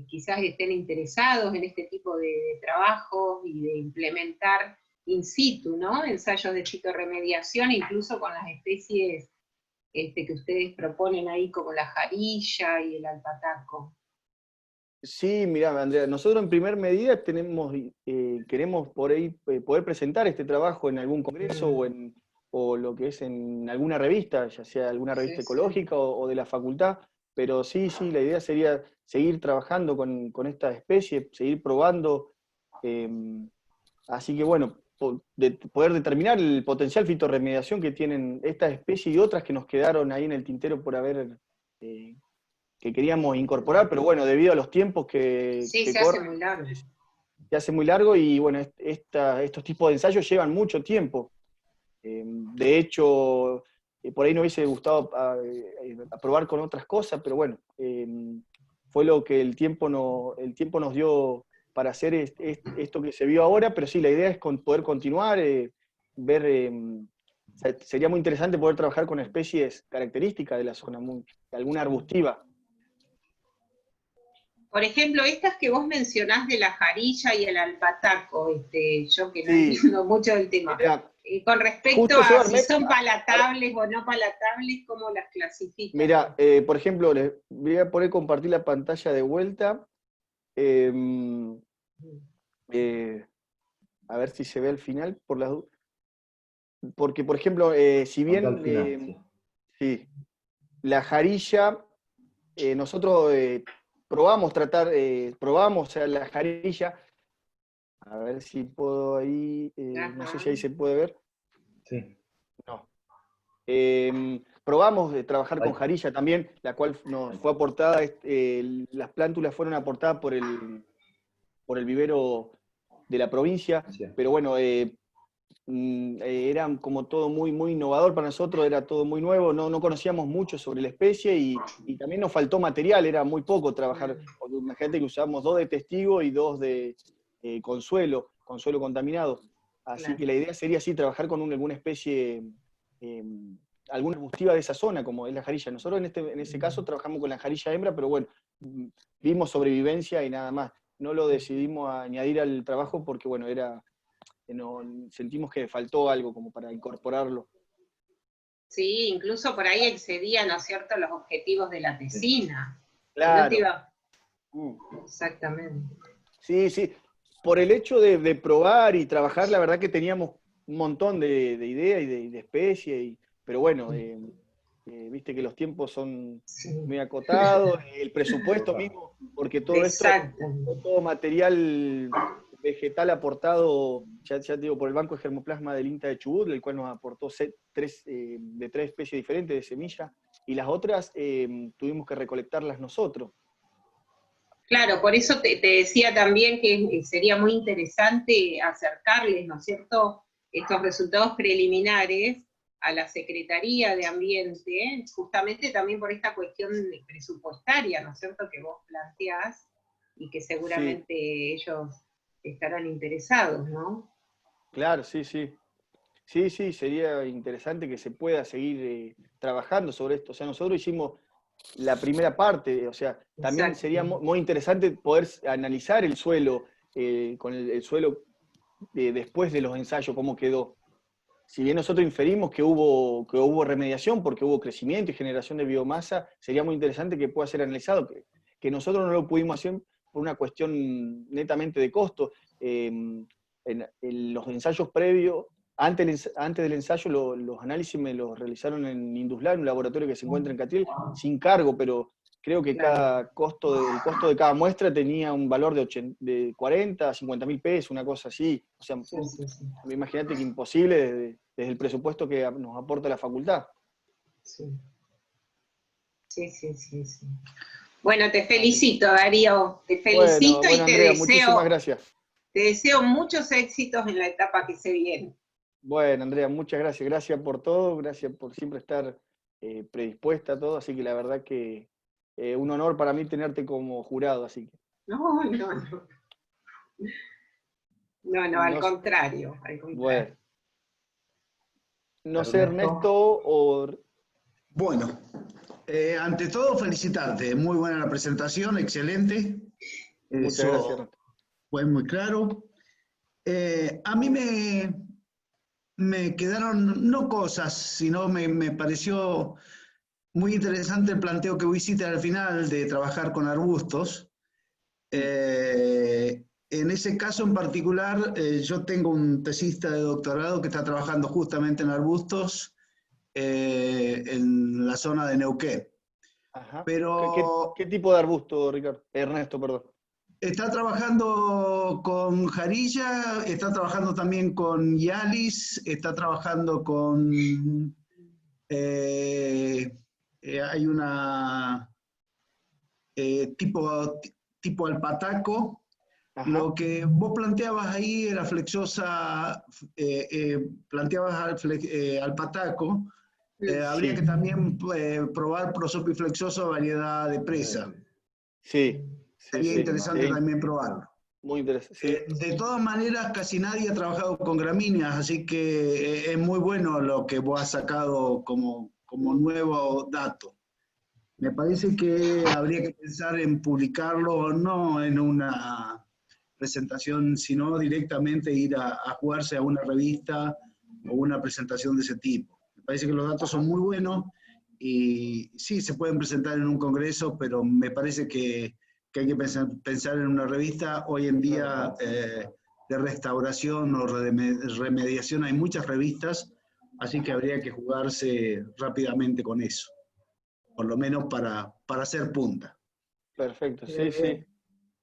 quizás estén interesados en este tipo de trabajos y de implementar in situ, ¿no? Ensayos de fitorremediación, incluso con las especies que ustedes proponen ahí, como la jarilla y el alpataco. Sí, mirá, Andrea, nosotros en primer medida queremos por ahí poder presentar este trabajo en algún congreso o lo que es en alguna revista, ya sea alguna revista ecológica o de la facultad, pero sí, la idea sería seguir trabajando con esta especie, seguir probando, así que bueno, poder determinar el potencial fitorremediación que tienen estas especies y otras que nos quedaron ahí en el tintero por haber... que queríamos incorporar, pero bueno, debido a los tiempos que se corren, hace muy largo. Se hace muy largo y bueno, estos tipos de ensayos llevan mucho tiempo. De hecho, por ahí no hubiese gustado probar con otras cosas, pero bueno, fue lo que el tiempo nos dio para hacer esto que se vio ahora, pero sí, la idea es poder continuar, ver... sería muy interesante poder trabajar con especies características de la zona, alguna arbustiva. Por ejemplo, estas que vos mencionás de la jarilla y el alpataco, yo que no Sí. entiendo mucho del tema, Mirá, con respecto a si son palatables o no palatables, ¿cómo las clasifican? Mira, por ejemplo, les voy a poner compartir la pantalla de vuelta. A ver si se ve al final, porque, por ejemplo, si bien sí, la jarilla, nosotros probamos la jarilla, a ver si puedo ahí, no sé si ahí se puede ver. Sí. No. Probamos de trabajar con jarilla también, la cual nos fue aportada, las plántulas fueron aportadas por el vivero de la provincia, pero bueno, era como todo muy, muy innovador para nosotros, era todo muy nuevo, no conocíamos mucho sobre la especie y también nos faltó material, era muy poco trabajar. Imagínate que usábamos 2 de testigo y 2 de consuelo contaminado. Así Claro. que la idea sería así, trabajar con alguna especie, alguna arbustiva de esa zona, como es la jarilla. Nosotros en ese caso trabajamos con la jarilla hembra, pero bueno, vimos sobrevivencia y nada más. No lo decidimos añadir al trabajo porque, bueno, sentimos que faltó algo como para incorporarlo. Sí, incluso por ahí excedía, ¿no es cierto?, los objetivos de la tesina. Claro. No te iba... Exactamente. Sí, sí. Por el hecho de probar y trabajar, la verdad que teníamos un montón de ideas y de especies, pero bueno, viste que los tiempos son muy acotados, el presupuesto mismo, porque todo esto, todo material vegetal aportado, ya te digo, por el Banco de Germoplasma del INTA de Chubut, el cual nos aportó 3 especies diferentes de semilla, y las otras tuvimos que recolectarlas nosotros. Claro, por eso te decía también que sería muy interesante acercarles, ¿no es cierto?, estos resultados preliminares a la Secretaría de Ambiente, justamente también por esta cuestión presupuestaria, ¿no es cierto?, que vos planteás, y que seguramente ellos estarán interesados, ¿no? Claro, sí, sí. Sí, sí, sería interesante que se pueda seguir trabajando sobre esto. O sea, nosotros hicimos la primera parte, o sea, también Exacto. sería muy interesante poder analizar el suelo, con el suelo después de los ensayos, cómo quedó. Si bien nosotros inferimos que hubo remediación porque hubo crecimiento y generación de biomasa, sería muy interesante que pueda ser analizado, que nosotros no lo pudimos hacer por una cuestión netamente de costo. En los ensayos previos, antes del ensayo, los análisis me los realizaron en Induslar, un laboratorio que se encuentra en Catriel, sin cargo, pero creo que el costo de cada muestra tenía un valor de 40 a 50 mil pesos, una cosa así. O sea, imagínate que imposible desde el presupuesto que nos aporta la facultad. Sí. Bueno, te felicito, Darío. Te felicito bueno, y Andrea, muchísimas gracias. Te deseo muchos éxitos en la etapa que se viene. Bueno, Andrea, muchas gracias. Gracias por todo, gracias por siempre estar predispuesta a todo. Así que la verdad que un honor para mí tenerte como jurado. Así que. No, al contrario. Bueno. No sé, Ernesto o... Bueno, ante todo felicitarte, muy buena la presentación, excelente. Muchas gracias. Fue muy claro. A mí me quedaron, no cosas, sino me pareció muy interesante el planteo que vos hiciste al final de trabajar con arbustos. En ese caso en particular, yo tengo un tesista de doctorado que está trabajando justamente en arbustos en la zona de Neuquén. Ajá. Pero ¿Qué tipo de arbusto, Ricardo? Ernesto, perdón. Está trabajando con jarilla, está trabajando también con Yalis, está trabajando con... hay una tipo alpataco. Ajá. Lo que vos planteabas ahí era flexosa, planteabas alpataco. Habría que también probar prosopis flexoso variedad de presa. Sí. Sería interesante también probarlo. Muy interesante. De todas maneras, casi nadie ha trabajado con gramíneas, así que es muy bueno lo que vos has sacado como nuevo dato. Me parece que habría que pensar en publicarlo, no en una presentación, sino directamente ir a jugarse a una revista o una presentación de ese tipo. Me parece que los datos son muy buenos y sí, se pueden presentar en un congreso, pero me parece que hay que pensar en una revista. Hoy en día de restauración o remediación hay muchas revistas, así que habría que jugarse rápidamente con eso, por lo menos para hacer punta. Perfecto, sí.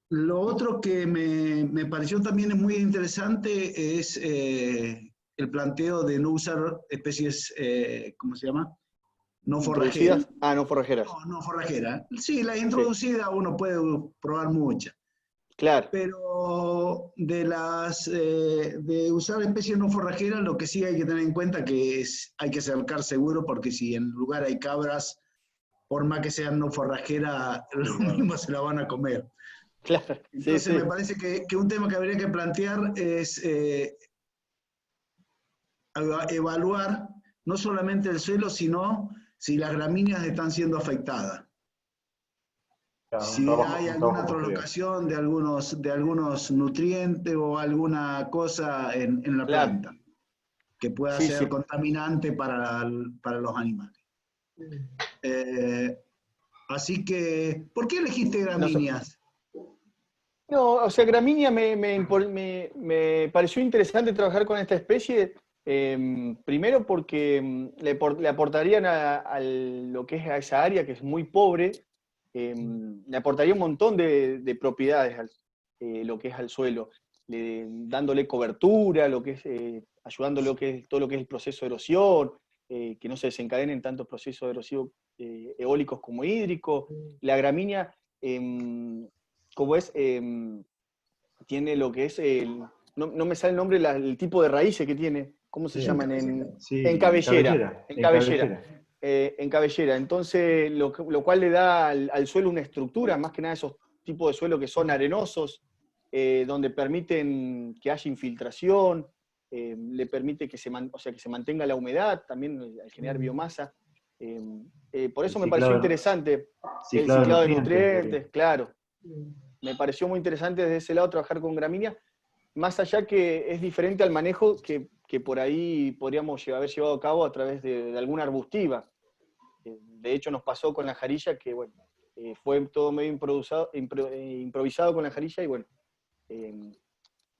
Lo otro que me pareció también muy interesante es el planteo de no usar especies, ¿cómo se llama? No forrajeras. No forrajeras. No forrajeras. Sí, las introducidas uno puede probar muchas, Claro, Pero de usar especies no forrajeras, lo que sí hay que tener en cuenta que hay que cercar seguro, porque si en lugar hay cabras, por más que sean no forrajeras, lo mismo se la van a comer. claro, sí, Entonces me sí. parece que un tema que habría que plantear es evaluar no solamente el suelo, sino si las gramíneas están siendo afectadas. Claro, Si hay un alguna trabajo posterior. traslocación de algunos nutrientes o alguna cosa en la Claro, planta que pueda sí, ser sí. contaminante para los animales. Eh, Así que, ¿por qué elegiste No, gramíneas? no, o sea, gramínea me pareció interesante trabajar con esta especie, primero porque le aportarían a lo que es a esa área, que es muy pobre, le aportaría un montón de propiedades lo que es al suelo, dándole cobertura, lo que es, ayudándole todo lo que es el proceso de erosión, que no se desencadenen tantos procesos erosivos eólicos como hídricos. La gramínea, como es, tiene lo que es no me sale el nombre, el tipo de raíces que tiene, ¿cómo se Sí, llaman? En sí, cabellera, en en cabellera. cabellera. En cabellera. Entonces, lo cual le da al suelo una estructura, más que nada esos tipos de suelo que son arenosos, donde permiten que haya infiltración, le permite que o sea, que se mantenga la humedad, también al generar biomasa. Por El eso me pareció interesante el ciclado de ciclado de nutrientes, Darío. nutrientes, claro. Me pareció muy interesante desde ese lado trabajar con gramínea, más allá que es diferente al manejo que por ahí podríamos haber llevado a cabo a través de alguna arbustiva. De hecho, nos pasó con la jarilla, que bueno, fue todo medio improvisado con la jarilla, y bueno,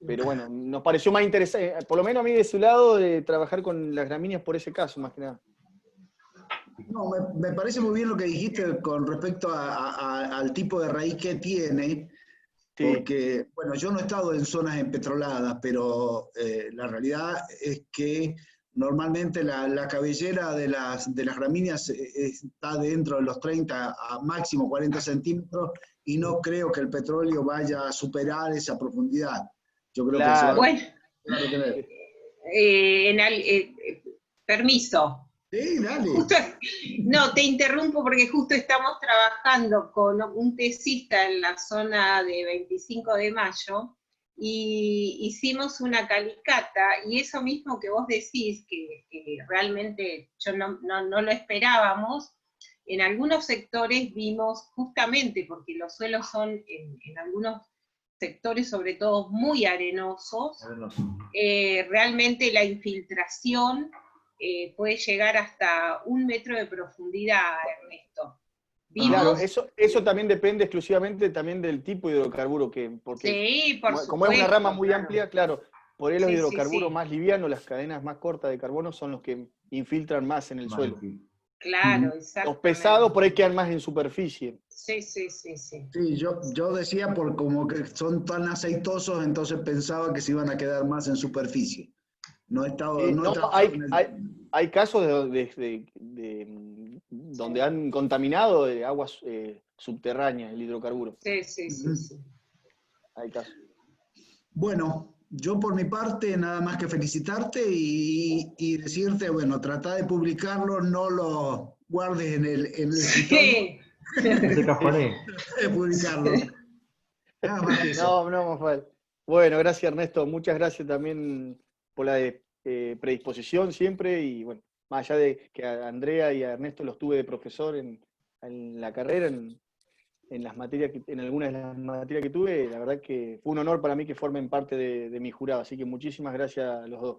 pero bueno, nos pareció más interesante, por lo menos a mí de su lado, de trabajar con las gramíneas por ese caso, más que nada. No, me parece muy bien lo que dijiste con respecto al tipo de raíz que tiene, Sí, porque, bueno, yo no he estado en zonas empetroladas, pero la realidad es que normalmente la cabellera de las gramíneas está dentro de los 30 a máximo 40 centímetros y no creo que el petróleo vaya a superar esa profundidad. Yo creo que se va claro. Bueno, a retener. Permiso. Sí, dale. Justo, no, te interrumpo porque justo estamos trabajando con un tesista en la zona de 25 de mayo y hicimos una calicata y eso mismo que vos decís, que realmente no lo esperábamos, en algunos sectores vimos justamente, porque los suelos son en algunos sectores sobre todo muy arenosos, realmente la infiltración puede llegar hasta 1 metro de profundidad, Ernesto. Claro, Vimos, eso también depende exclusivamente también del tipo de hidrocarburo porque sí, por como es una rama supuesto, muy claro. amplia, claro, por ahí los Sí, sí, hidrocarburos sí. más livianos, las cadenas más cortas de carbono son los que infiltran más en el Más suelo. difícil. Claro, Ujú. Los pesados por ahí exactamente. quedan más en superficie. Sí, sí, sí, sí. Sí, yo decía por como que son tan aceitosos, entonces pensaba que se iban a quedar más en superficie. No he estado, no he No, trabajado en el... hay casos donde han contaminado de aguas subterráneas el hidrocarburo. Sí, sí, sí, Ujú. sí. Hay casos. Bueno, yo por mi parte nada más que felicitarte y decirte, bueno, trata de publicarlo, no lo guardes en el escritorio, Sí. No te cajoné. trata de publicarlo. Nada más que eso. No, no, más vale. Bueno, gracias Ernesto, muchas gracias también por la predisposición siempre y bueno, más allá de que a Andrea y a Ernesto los tuve de profesor en la carrera, en las materias en algunas de las materias que tuve, la verdad que fue un honor para mí que formen parte de mi jurado, así que muchísimas gracias a los dos.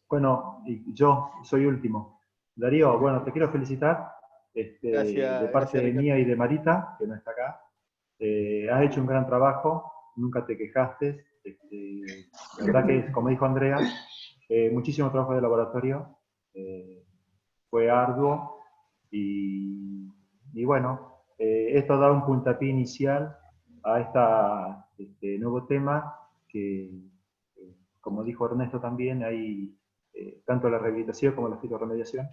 Bueno, y yo soy último. Darío, bueno, te quiero felicitar de Gracias, parte gracias Ricardo. mía y de Marita, que no está acá. Has hecho un gran trabajo, nunca te quejaste. La verdad que, como dijo Andrea, muchísimo trabajo de laboratorio. Fue arduo y bueno, esto ha dado un puntapié inicial a este nuevo tema que, como dijo Ernesto también, hay tanto la rehabilitación como la fitorremediación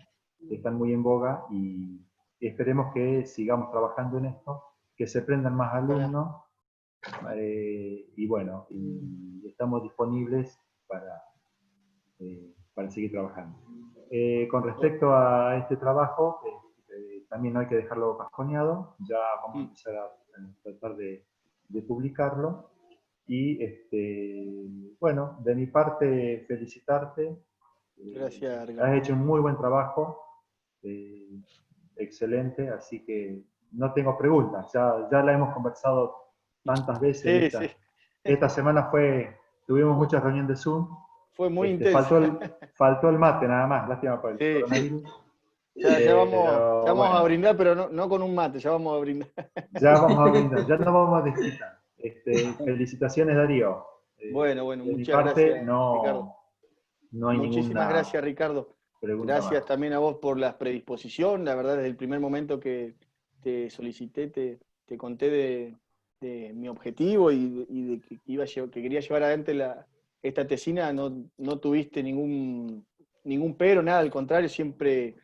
están muy en boga y esperemos que sigamos trabajando en esto que se prendan más alumnos, y bueno, y estamos disponibles para seguir trabajando. Con respecto a este trabajo, también no hay que dejarlo casconeado, ya vamos a empezar a tratar de publicarlo. Y bueno, de mi parte, felicitarte. Gracias, Ricardo. Has hecho un muy buen trabajo, excelente, así que no tengo preguntas, ya la hemos conversado tantas veces. Sí, sí. Esta semana tuvimos muchas reuniones de Zoom. Fue muy intenso. Faltó el mate nada más, lástima por el Sí, coronavirus. Ya vamos bueno, a brindar, pero no con un mate, ya vamos a brindar. Ya vamos a brindar, ya nos vamos a desquitar. Felicitaciones, Darío. Bueno, de mi muchas parte, gracias, Ricardo. No hay Muchísimas gracias, Ricardo. Gracias más. también a vos por la predisposición. La verdad, desde el primer momento que te solicité, te conté de mi objetivo y de que quería llevar adelante esta tesina. No tuviste ningún pero, nada, al contrario, siempre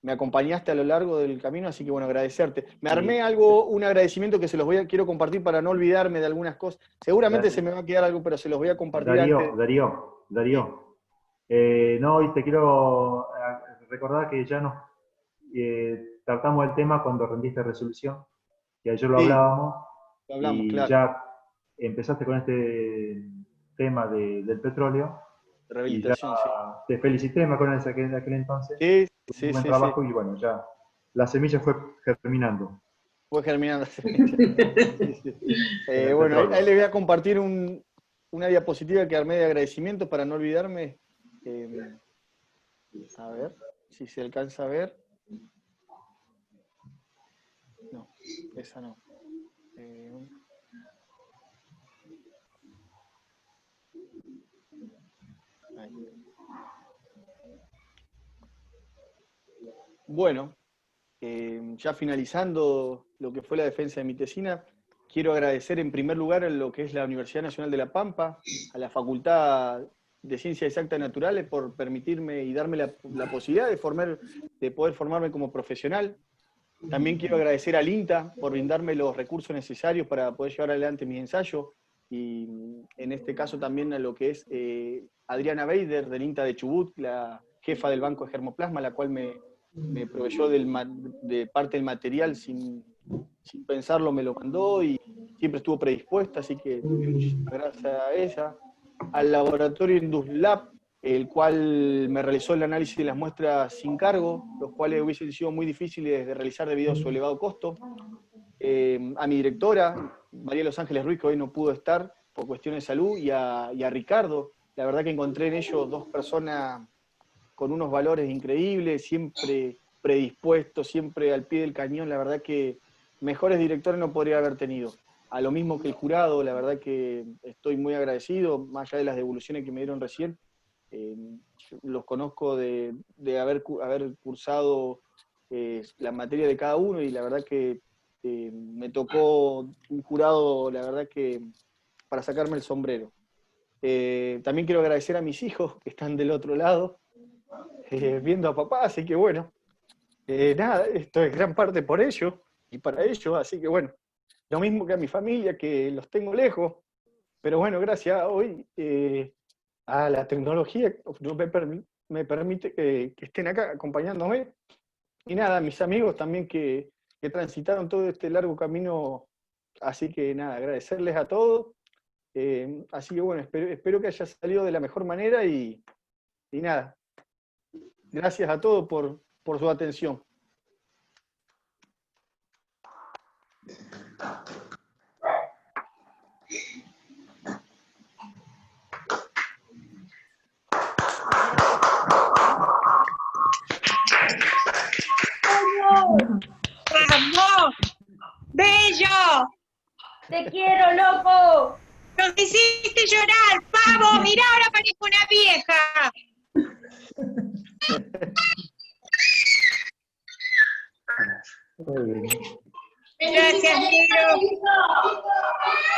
me acompañaste a lo largo del camino, así que bueno, agradecerte. Me armé un agradecimiento que quiero compartir para no olvidarme de algunas cosas. Seguramente se me va a quedar algo, pero se los voy a compartir antes. Darío. No, y te quiero recordar que ya nos tratamos el tema cuando rendiste resolución, que ayer lo hablábamos, hablamos, y claro. ya empezaste con este tema del petróleo. De rehabilitación, sí. Te felicité, me acuerdo en aquel entonces. Sí, un buen trabajo, y bueno, ya la semilla fue germinando. Fue germinando. Bueno, ahí les voy a compartir una diapositiva que armé de agradecimiento para no olvidarme. A ver si se alcanza a ver. No, esa no. Ahí. Bueno, ya finalizando lo que fue la defensa de mi tesina, quiero agradecer en primer lugar a lo que es la Universidad Nacional de La Pampa, a la Facultad de Ciencias Exactas y Naturales por permitirme y darme la posibilidad de poder formarme como profesional. También quiero agradecer al INTA por brindarme los recursos necesarios para poder llevar adelante mis ensayos, y en este caso también a lo que es Adriana Beider del INTA de Chubut, la jefa del Banco de Germoplasma, la cual me proveyó de parte del material sin pensarlo, me lo mandó y siempre estuvo predispuesta, así que muchísimas gracias a ella. Al laboratorio Induslab, el cual me realizó el análisis de las muestras sin cargo, los cuales hubiesen sido muy difíciles de realizar debido a su elevado costo. A mi directora, María Los Ángeles Ruiz, que hoy no pudo estar por cuestiones de salud, y a Ricardo. La verdad que encontré en ellos dos personas con unos valores increíbles, siempre predispuestos, siempre al pie del cañón. La verdad que mejores directores no podría haber tenido. A lo mismo que el jurado, la verdad que estoy muy agradecido, más allá de las devoluciones que me dieron recién. Los conozco de haber cursado la materia de cada uno, y la verdad que me tocó un jurado, la verdad que para sacarme el sombrero. También quiero agradecer a mis hijos que están del otro lado, viendo a papá, así que bueno, nada, esto es gran parte por ellos y para ellos, así que bueno, lo mismo que a mi familia, que los tengo lejos, pero bueno, gracias hoy a la tecnología me permite que estén acá acompañándome, y nada, a mis amigos también que transitaron todo este largo camino, así que nada, agradecerles a todos, así que bueno, espero que haya salido de la mejor manera, y nada, gracias a todos por su atención. ¡Vamos! ¡Bello! ¡Te quiero, loco! ¡Nos hiciste llorar, pavo! ¡Mirá, ahora parezco una vieja! Gracias, negro.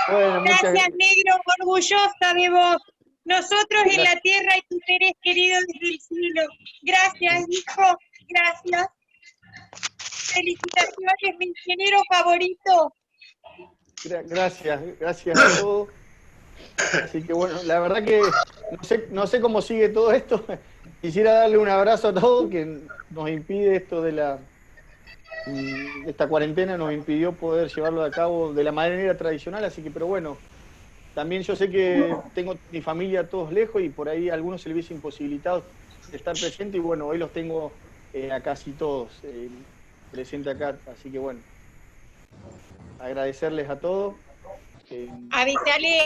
Bueno, Gracias, negro, orgullosa de vos. Nosotros en la tierra y tus seres queridos desde el cielo. Gracias, hijo. Gracias. Felicitaciones, mi ingeniero favorito. Gracias a todos. Así que bueno, la verdad que no sé cómo sigue todo esto. Quisiera darle un abrazo a todos, que nos impide esto de esta cuarentena, nos impidió poder llevarlo a cabo de la manera tradicional, así que, pero bueno, también yo sé que tengo mi familia todos lejos y por ahí a algunos se les hubiese imposibilitado de estar presente y bueno, hoy los tengo a casi todos presentes acá, así que bueno, agradecerles a todos. Avisale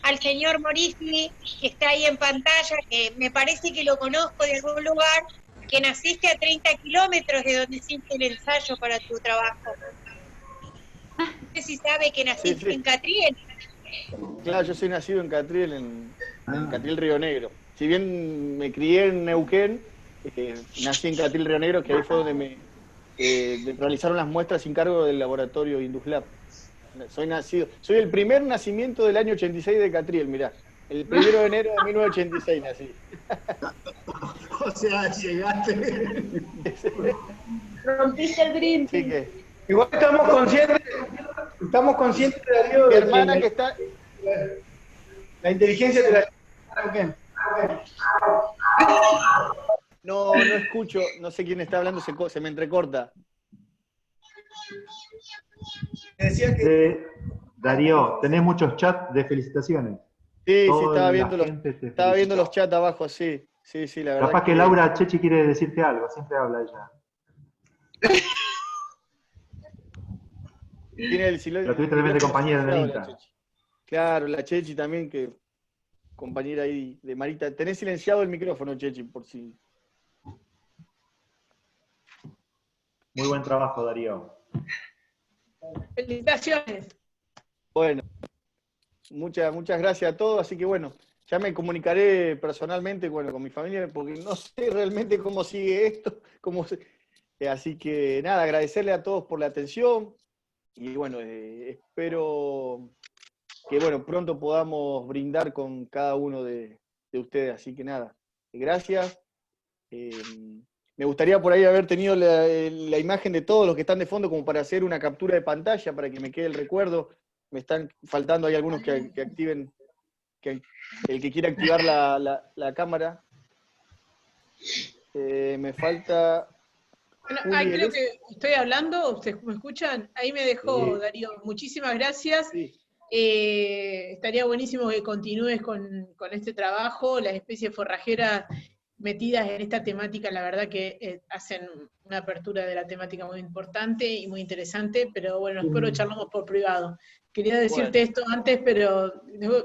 al señor Morisi, que está ahí en pantalla, que me parece que lo conozco de algún lugar, que naciste a 30 kilómetros de donde hiciste el ensayo para tu trabajo. No sé si sabe que naciste en Catriel. Claro, yo soy nacido en Catriel, en Catriel Río Negro. Si bien me crié en Neuquén, nací en Catriel Río Negro, que ahí fue donde me realizaron las muestras sin cargo del laboratorio Induslab. Soy el primer nacimiento del año 86 de Catriel, mirá. El 1 de enero de 1986 nací. O sea, llegaste. Rompiste el green. Así que, Igual estamos conscientes, Darío, mi de hermana que está... la inteligencia de la... No escucho, no sé quién está hablando, se me entrecorta. Decía que... Darío, tenés muchos chats de felicitaciones. Sí, Toda estaba viendo los chats abajo, sí, la verdad. Capaz que Laura Chechi quiere decirte algo, siempre habla ella. Tiene el silencio. La tuviste también de compañera en el Inca. Claro, la Chechi también, que compañera ahí de Marita. Tenés silenciado el micrófono, Chechi, por si... Muy buen trabajo, Darío. Felicitaciones. Bueno, muchas gracias a todos, así que bueno, ya me comunicaré personalmente con mi familia, porque no sé realmente cómo sigue esto, así que nada, agradecerle a todos por la atención, y bueno, espero que bueno, pronto podamos brindar con cada uno de ustedes, así que nada, gracias. Me gustaría por ahí haber tenido la imagen de todos los que están de fondo como para hacer una captura de pantalla, para que me quede el recuerdo. Me están faltando, hay algunos que activen, el que quiera activar la cámara. Me falta... Bueno, ahí creo que estoy hablando, ¿ustedes me escuchan? Ahí me dejó Darío, muchísimas gracias. Sí. Estaría buenísimo que continúes con este trabajo, las especies forrajeras metidas en esta temática, la verdad que hacen una apertura de la temática muy importante y muy interesante, pero bueno, después lo charlamos por privado. Quería decirte esto antes, pero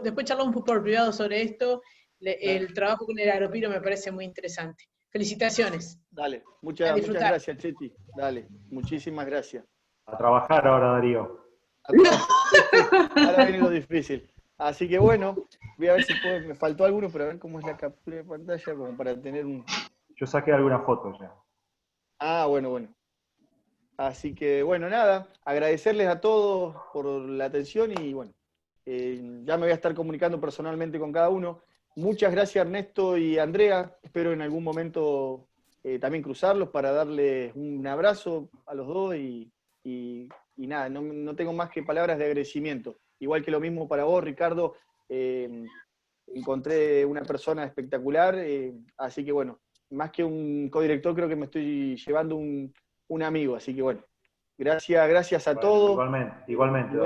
después charlamos por privado sobre esto. El trabajo con el Aeropiro me parece muy interesante. Felicitaciones. Dale, muchas gracias, Chechi. Dale, muchísimas gracias. A trabajar ahora, Darío. Ahora viene lo difícil. Así que bueno, voy a ver si puedo, me faltó alguno, pero a ver cómo es la captura de pantalla, como para tener un... Yo saqué algunas fotos ya. Ah, bueno. Así que bueno, nada, agradecerles a todos por la atención y bueno, ya me voy a estar comunicando personalmente con cada uno. Muchas gracias Ernesto y Andrea, espero en algún momento también cruzarlos para darles un abrazo a los dos y nada, no tengo más que palabras de agradecimiento. Igual que lo mismo para vos, Ricardo, encontré una persona espectacular, así que bueno, más que un codirector creo que me estoy llevando un amigo, así que bueno, gracias a todos. Igualmente.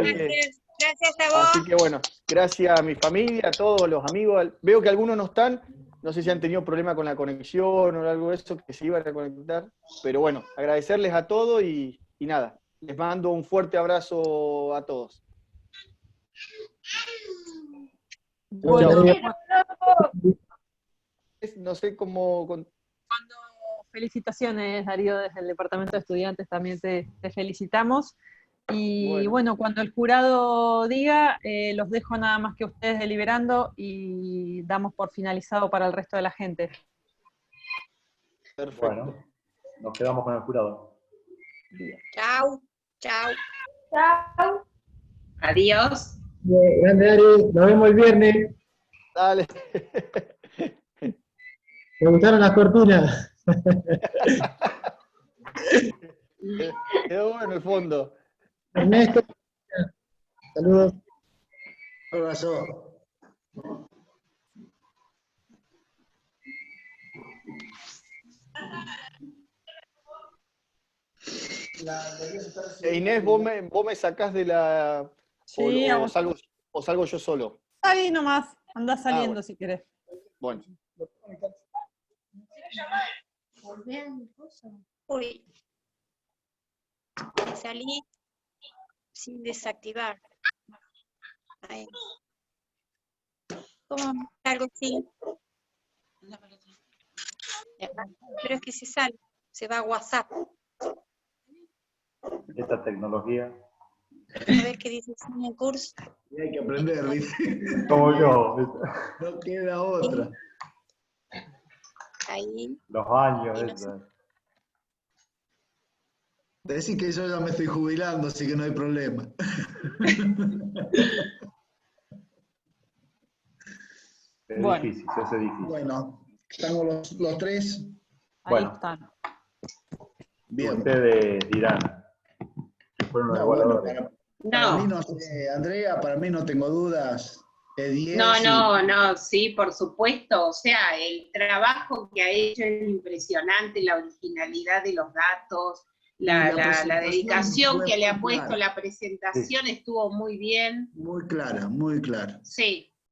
Gracias a vos. Así que bueno, gracias a mi familia, a todos los amigos. Veo que algunos no están, no sé si han tenido problema con la conexión o algo de eso, que se iban a conectar, pero bueno, agradecerles a todos y nada, les mando un fuerte abrazo a todos. Bueno, no sé cómo... felicitaciones, Darío, desde el Departamento de Estudiantes también te felicitamos. Y bueno, cuando el jurado diga, los dejo nada más que ustedes deliberando y damos por finalizado para el resto de la gente. Perfecto. Bueno, nos quedamos con el jurado. Chau. Chao. Adiós. Grande, Darío, nos vemos el viernes. Dale. ¿Te gustaron las cortinas? Quedó bueno el fondo. Ernesto, Saludos. Un abrazo. Inés, vos me sacás de la... Sí, o salgo yo solo. salí nomás, andá saliendo bueno. si querés. Bueno. Uy, salí sin desactivar. Ahí. ¿Cómo algo así? Pero es que se sale, se va a WhatsApp. Esta tecnología. A ver qué dice en el curso. Y hay que aprender, ¿viste? Como yo. No queda otra. Ahí. Los años. Y no sé. Decís que yo ya me estoy jubilando, así que no hay problema. Es Bueno. difícil, se hace difícil. Bueno, estamos los tres. Ahí Bueno. están. Bien. Ustedes dirán que fueron los No, bueno, evaluadores. para mí no sé, Andrea, para mí no tengo dudas. No, sí, por supuesto. O sea, el trabajo que ha hecho es impresionante, la originalidad de los datos, la dedicación que le ha puesto, la presentación estuvo muy bien. Muy clara, muy clara. Sí,